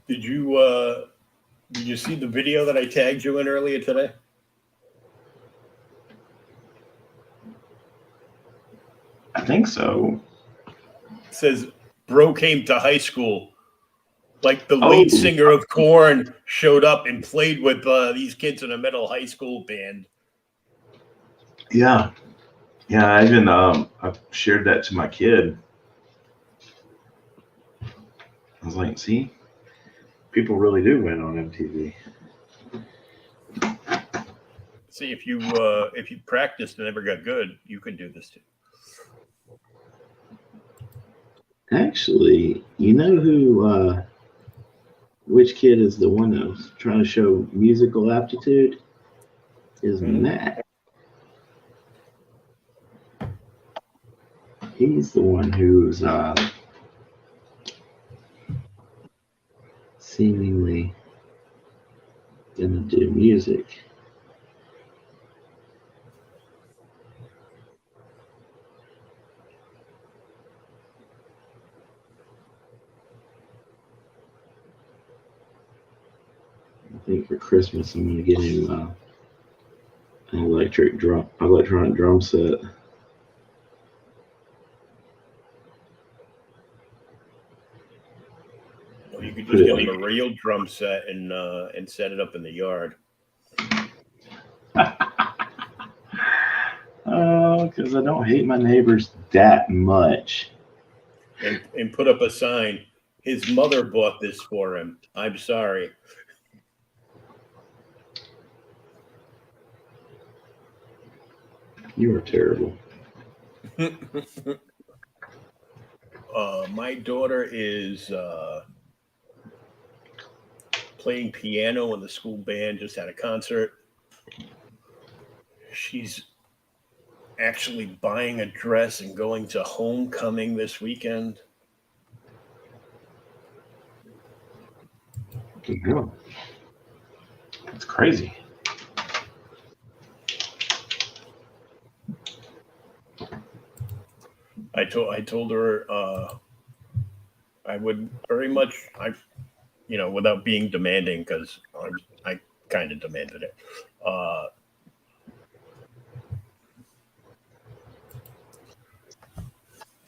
Speaker 3: Did you see the video that I tagged you in earlier today?
Speaker 4: I think so.
Speaker 3: It says bro came to high school. Like the
Speaker 4: Oh.
Speaker 3: lead singer of Korn showed up and played with these kids in a metal high school band.
Speaker 4: Yeah. Yeah, I even I've shared that to my kid. I was like, see, people really do win on MTV.
Speaker 3: See, if you practiced and never got good, you could do this too.
Speaker 4: Actually, you know who which kid is the one that's trying to show musical aptitude? Is Matt. He's the one who's seemingly gonna do music. I think for Christmas I'm gonna get him an electronic drum set.
Speaker 3: Well, you could just get him a real drum set and set it up in the yard.
Speaker 4: Oh, because I don't hate my neighbors that much.
Speaker 3: And put up a sign. His mother bought this for him. I'm sorry.
Speaker 4: You are terrible.
Speaker 3: My daughter is playing piano in the school band, just had a concert. She's actually buying a dress and going to homecoming this weekend.
Speaker 4: Good girl. That's crazy.
Speaker 3: I told her I would very much, without being demanding, because I kind of demanded it.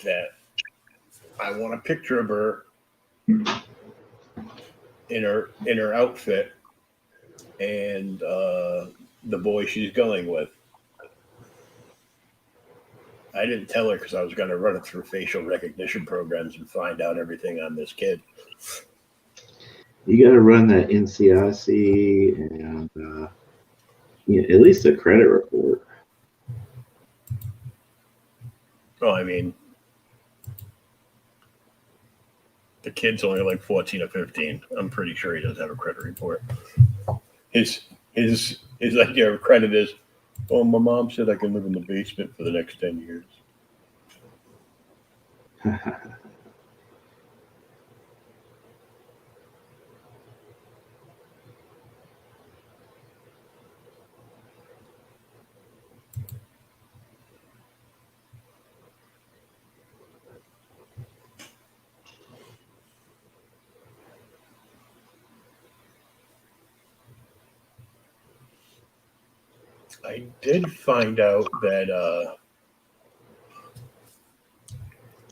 Speaker 3: That I want a picture of her in her outfit and the boy she's going with. I didn't tell her because I was going to run it through facial recognition programs and find out everything on this kid.
Speaker 4: You got to run that NCIC and at least a credit report.
Speaker 3: Well, I mean, the kid's only like 14 or 15. I'm pretty sure he doesn't have a credit report. His idea of credit is, oh, my mom said I can live in the basement for the next 10 years. I did find out that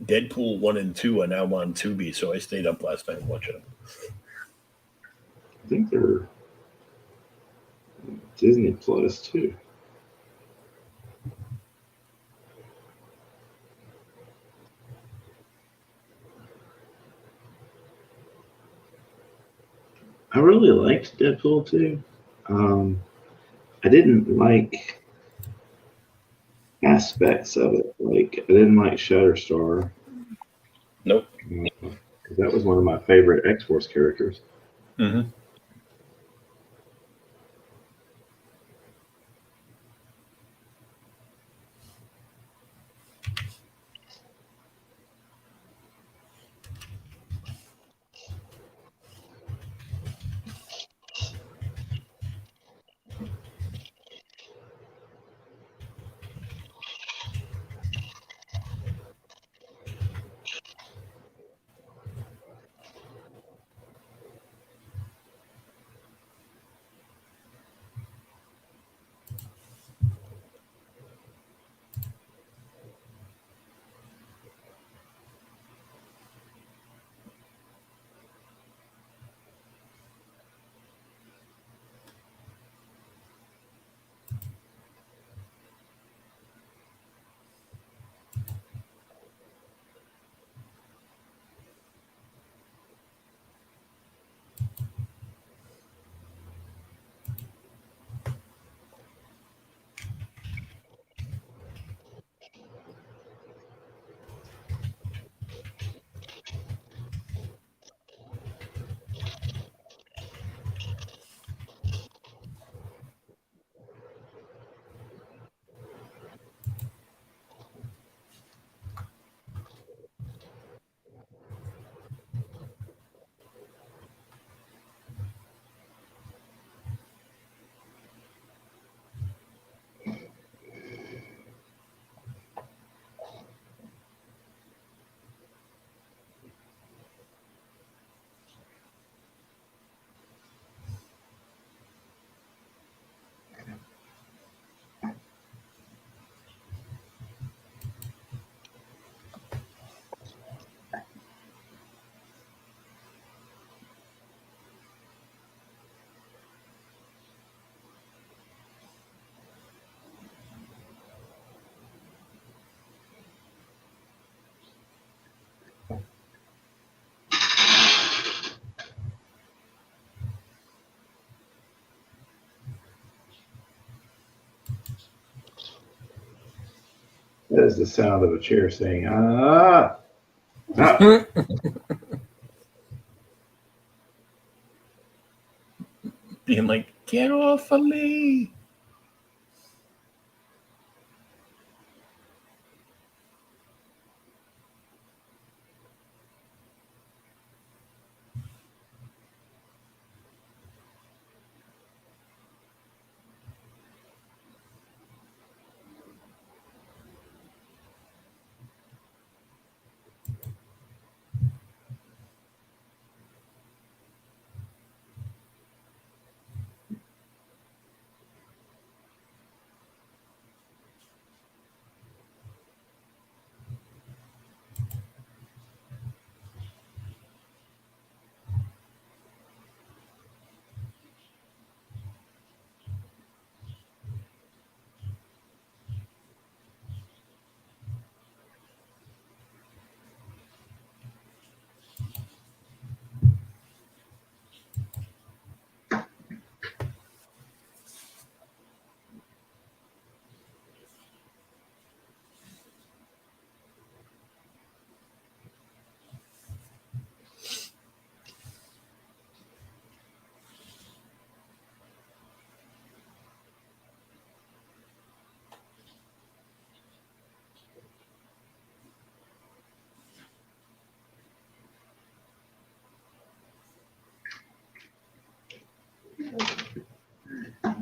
Speaker 3: Deadpool 1 and 2 are now on Tubi, so I stayed up last night watching them.
Speaker 4: I think they're Disney Plus too. I really liked Deadpool 2. I didn't like aspects of it. Like I didn't like Shatterstar.
Speaker 3: Nope.
Speaker 4: Because that was one of my favorite X-Force characters.
Speaker 3: Mm-hmm.
Speaker 4: That is the sound of a chair saying, ah. Ah.
Speaker 3: Being like, get off of me.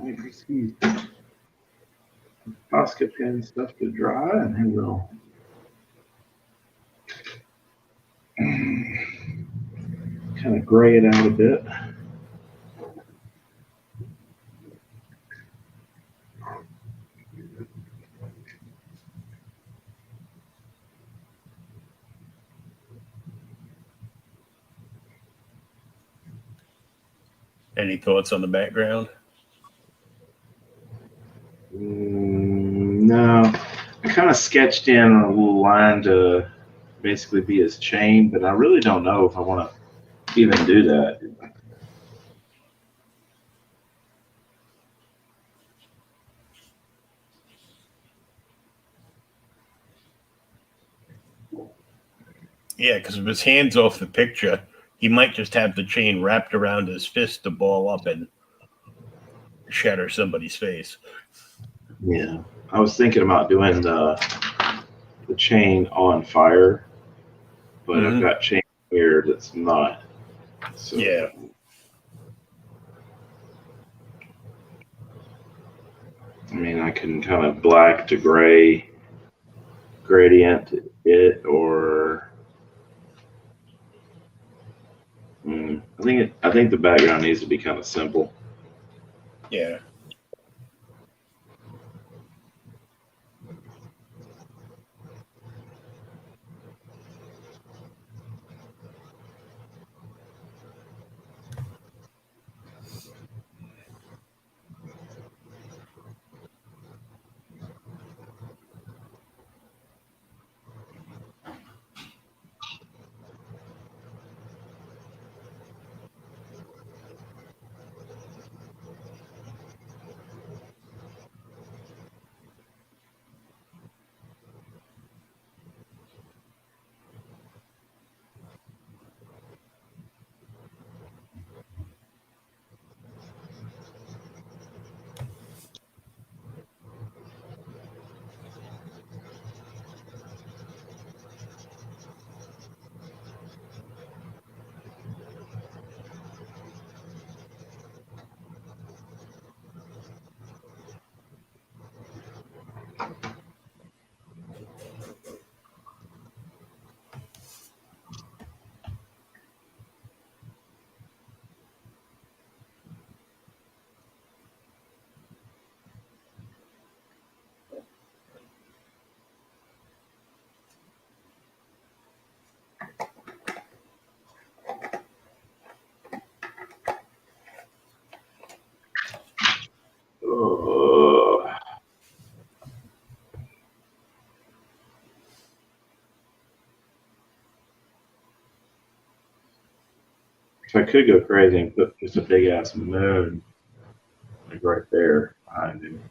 Speaker 4: Excuse me. Posca pin stuff to dry, and then we'll kind of gray it out a bit.
Speaker 3: Any thoughts on the background?
Speaker 4: No, I kind of sketched in a little line to basically be his chain, but I really don't know if I want to even do that.
Speaker 3: Yeah, because if his hand's off the picture, he might just have the chain wrapped around his fist to ball up and shatter somebody's face.
Speaker 4: Yeah, I was thinking about doing the chain on fire, but I've got chain here that's not. So
Speaker 3: Yeah.
Speaker 4: I mean, I can kind of black to gray gradient it, or I think the background needs to be kind of simple.
Speaker 3: Yeah.
Speaker 4: So I could go crazy and put just a big ass moon like right there behind him.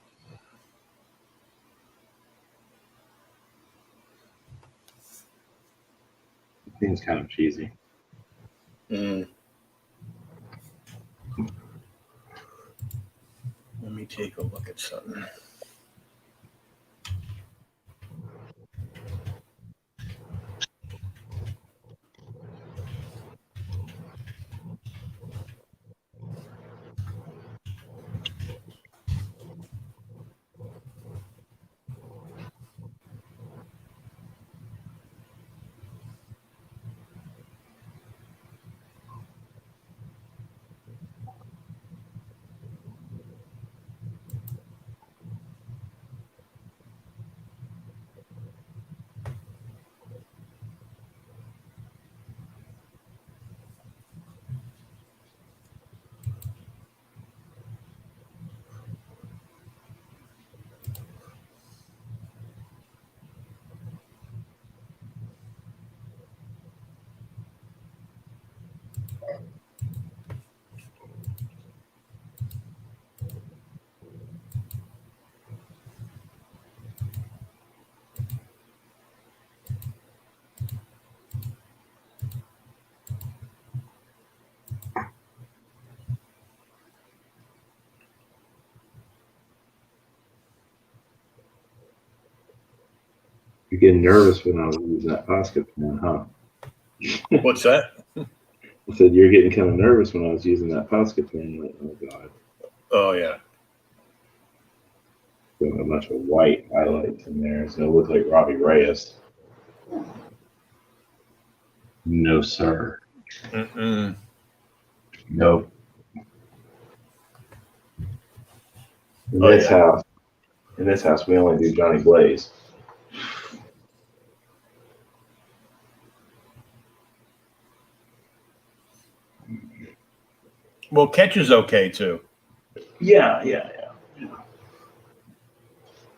Speaker 4: It seems kind of cheesy.
Speaker 3: Let me take a look at something.
Speaker 4: You're getting nervous when I was using that Posca pen, huh?
Speaker 3: What's that?
Speaker 4: I said you're getting kind of nervous when I was using that Posca pen. Like, oh god,
Speaker 3: Oh, yeah.
Speaker 4: doing a bunch of white highlights in there. It's gonna look like Robbie Reyes. No, sir. Nope. In this house, we only do Johnny Blaze.
Speaker 3: Well, Catch is okay, too.
Speaker 4: Yeah.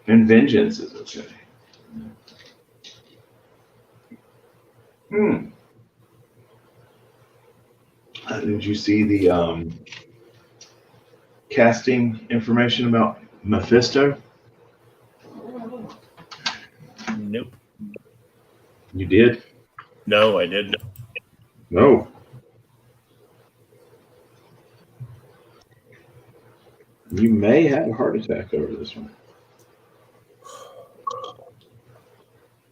Speaker 4: And Vengeance is okay. Did you see the casting information about Mephisto?
Speaker 3: Nope.
Speaker 4: You did?
Speaker 3: No, I didn't.
Speaker 4: No. You may have a heart attack over this one.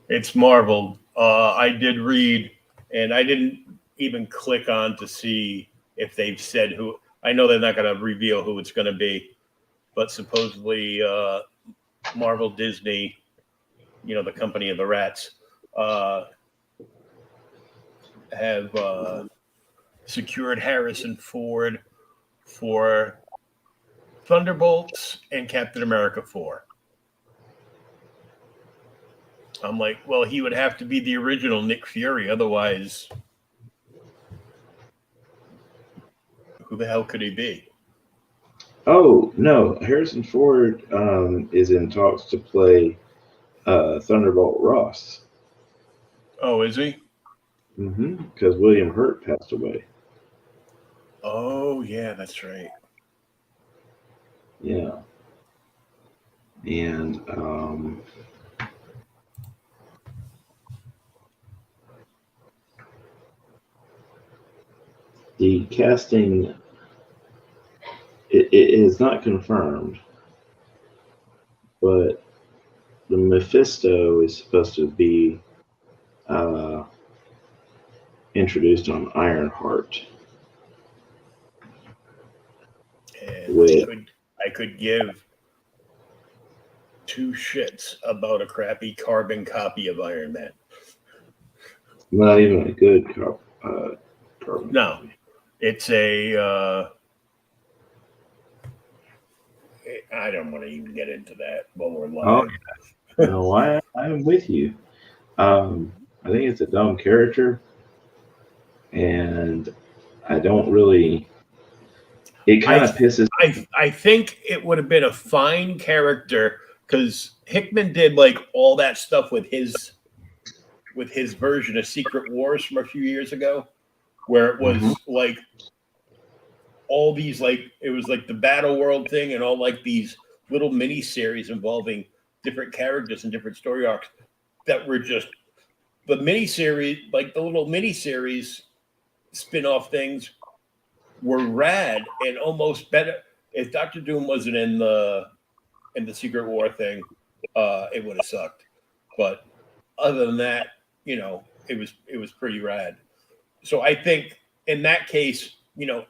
Speaker 3: It's Marvel. I did read, and I didn't even click on to see if they've said who. I know they're not going to reveal who it's going to be, but supposedly Marvel Disney, the company of the rats, have secured Harrison Ford for Thunderbolts and Captain America 4. I'm like, well, he would have to be the original Nick Fury. Otherwise, who the hell could he be?
Speaker 4: Oh, no. Harrison Ford is in talks to play Thunderbolt Ross.
Speaker 3: Oh, is he?
Speaker 4: Because William Hurt passed away.
Speaker 3: Oh, yeah, that's right.
Speaker 4: Yeah. And the casting, it is not confirmed, but the Mephisto is supposed to be introduced on Ironheart.
Speaker 3: And I could give two shits about a crappy carbon copy of Iron Man.
Speaker 4: Not even a good carbon.
Speaker 3: No, it's a. I don't want to even get into that when we're live.
Speaker 4: Oh, no, I'm with you. I think it's a dumb character, and I don't really. It kind of pisses.
Speaker 3: I think it would have been a fine character because Hickman did like all that stuff with his version of Secret Wars from a few years ago, where it was like all these it was like the Battle World thing and all like these little mini series involving different characters and different story arcs that were just the mini series, like the little mini series spin-off things were rad and almost better. If Doctor Doom wasn't in the Secret War thing, it would have sucked. But other than that, it was pretty rad. So I think in that case,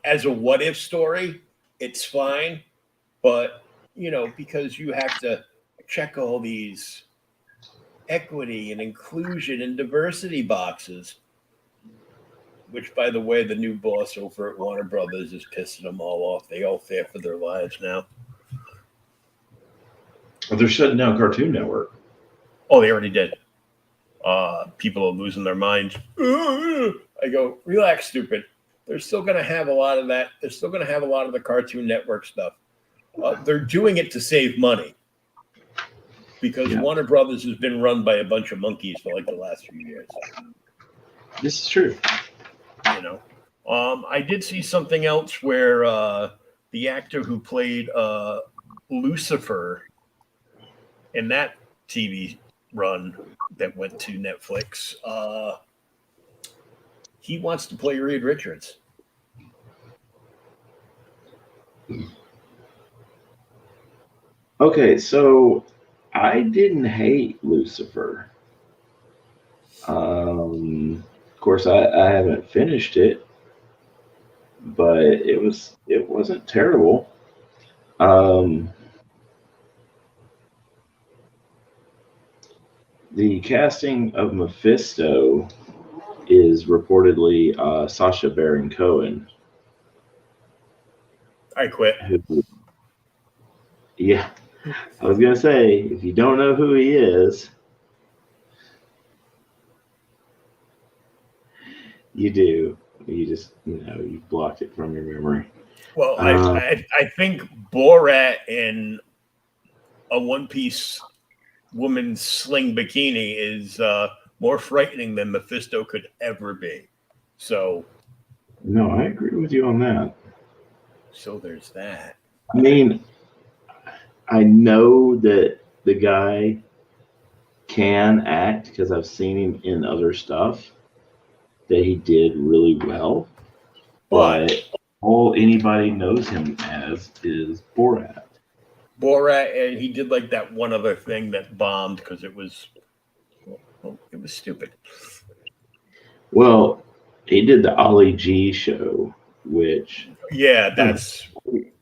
Speaker 3: as a what if story, it's fine. But because you have to check all these equity and inclusion and diversity boxes, which, by the way, the new boss over at Warner Brothers is pissing them all off. They all fear for their lives now.
Speaker 4: Well, they're shutting down Cartoon Network.
Speaker 3: Oh, they already did. People are losing their minds. I go, relax, stupid. They're still going to have a lot of that. They're still going to have a lot of the Cartoon Network stuff. They're doing it to save money because Warner Brothers has been run by a bunch of monkeys for like the last few years.
Speaker 4: This is true.
Speaker 3: I did see something else where the actor who played Lucifer in that TV run that went to Netflix, he wants to play Reed Richards.
Speaker 4: Okay, so I didn't hate Lucifer. Of course, I haven't finished it, but it wasn't terrible. The casting of Mephisto is reportedly Sacha Baron Cohen.
Speaker 3: I quit.
Speaker 4: Yeah, I was gonna say, if you don't know who he is, you do. You just, you blocked it from your memory.
Speaker 3: Well, I think Borat in a one-piece woman's sling bikini is more frightening than Mephisto could ever be. So,
Speaker 4: no, I agree with you on that.
Speaker 3: So there's that.
Speaker 4: I mean, I know that the guy can act because I've seen him in other stuff. that he did really well, but all anybody knows him as is Borat.
Speaker 3: And he did like that one other thing that bombed because it was stupid.
Speaker 4: Well, he did the Ollie G show, which
Speaker 3: that's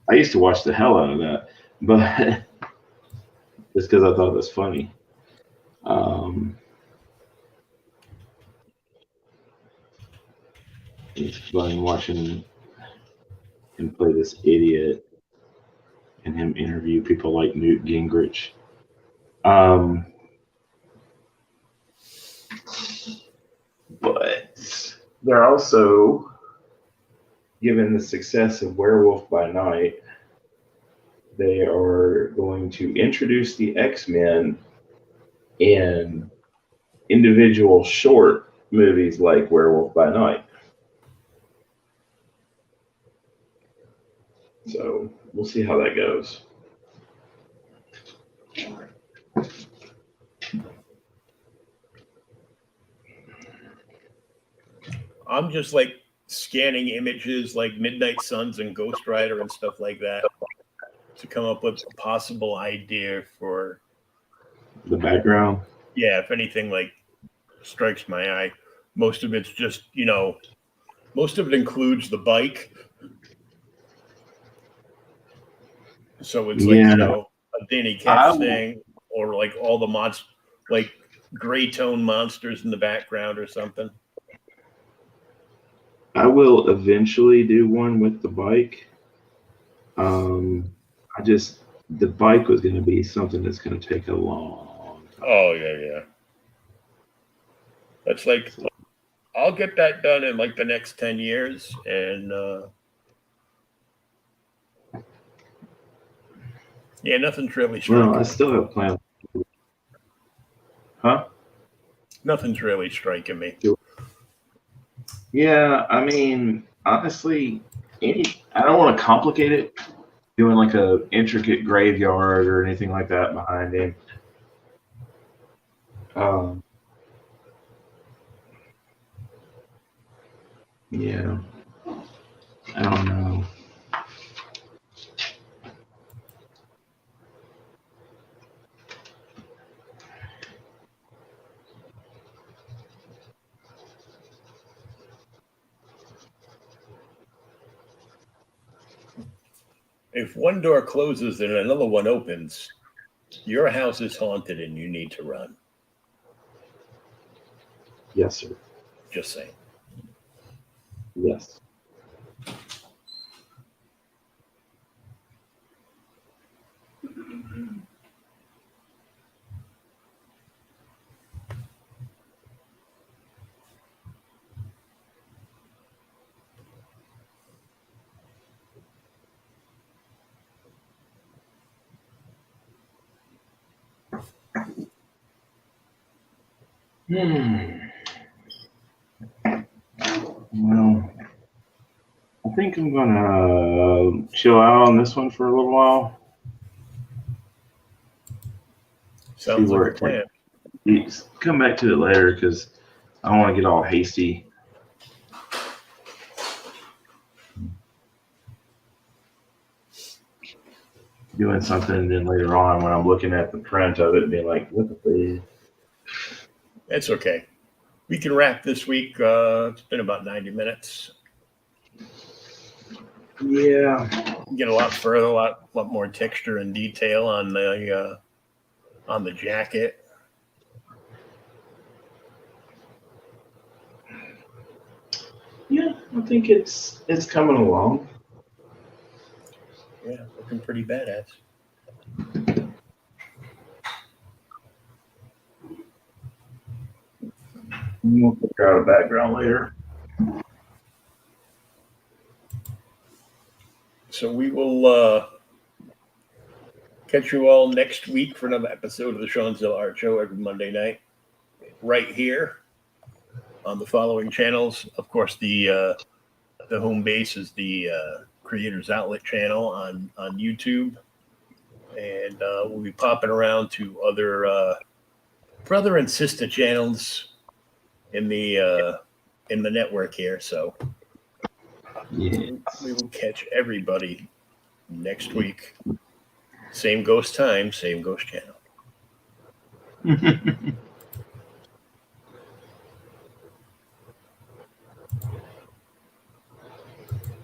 Speaker 4: I used to watch the hell out of that, but just because I thought it was funny. It's fun watching him play this idiot and him interview people like Newt Gingrich. But they're also, given the success of Werewolf by Night, they are going to introduce the X-Men in individual short movies like Werewolf by Night. So we'll see how that goes.
Speaker 3: I'm just like scanning images like Midnight Suns and Ghost Rider and stuff like that to come up with a possible idea for
Speaker 4: the background.
Speaker 3: Yeah, if anything like strikes my eye. Most of it's just, most of it includes the bike. So it's like, a Danny Ketch thing, or like all the like gray tone monsters in the background or something.
Speaker 4: I will eventually do one with the bike. The bike was going to be something that's going to take a long time.
Speaker 3: Oh, yeah. That's like, I'll get that done in like the next 10 years. And nothing's really striking.
Speaker 4: Well, I still have plans. Huh?
Speaker 3: Nothing's really striking me.
Speaker 4: Yeah, I mean, honestly, I don't want to complicate it, doing like a intricate graveyard or anything like that behind him. Yeah, I don't know.
Speaker 3: If one door closes and another one opens, your house is haunted and you need to run.
Speaker 4: Yes, sir.
Speaker 3: Just saying.
Speaker 4: Yes. Well, I think I'm gonna chill out on this one for a little while.
Speaker 3: Sounds like a plan.
Speaker 4: Come back to it later because I don't want to get all hasty. Doing something, and then later on when I'm looking at the print of it, being like, "What the fuck?"
Speaker 3: It's okay. We can wrap this week. It's been about 90 minutes.
Speaker 4: Yeah.
Speaker 3: Get a lot further, a lot more texture and detail on the jacket.
Speaker 4: Yeah, I think it's coming along.
Speaker 3: Yeah, looking pretty badass.
Speaker 4: We'll figure out a background later.
Speaker 3: So we will catch you all next week for another episode of the Shawnzilla Art Show every Monday night, right here on the following channels. Of course, the home base is the Creators Outlet channel on YouTube, and we'll be popping around to other brother and sister channels in the in the network here. So
Speaker 4: Yeah.
Speaker 3: we will catch everybody next week. Same ghost time, same ghost channel.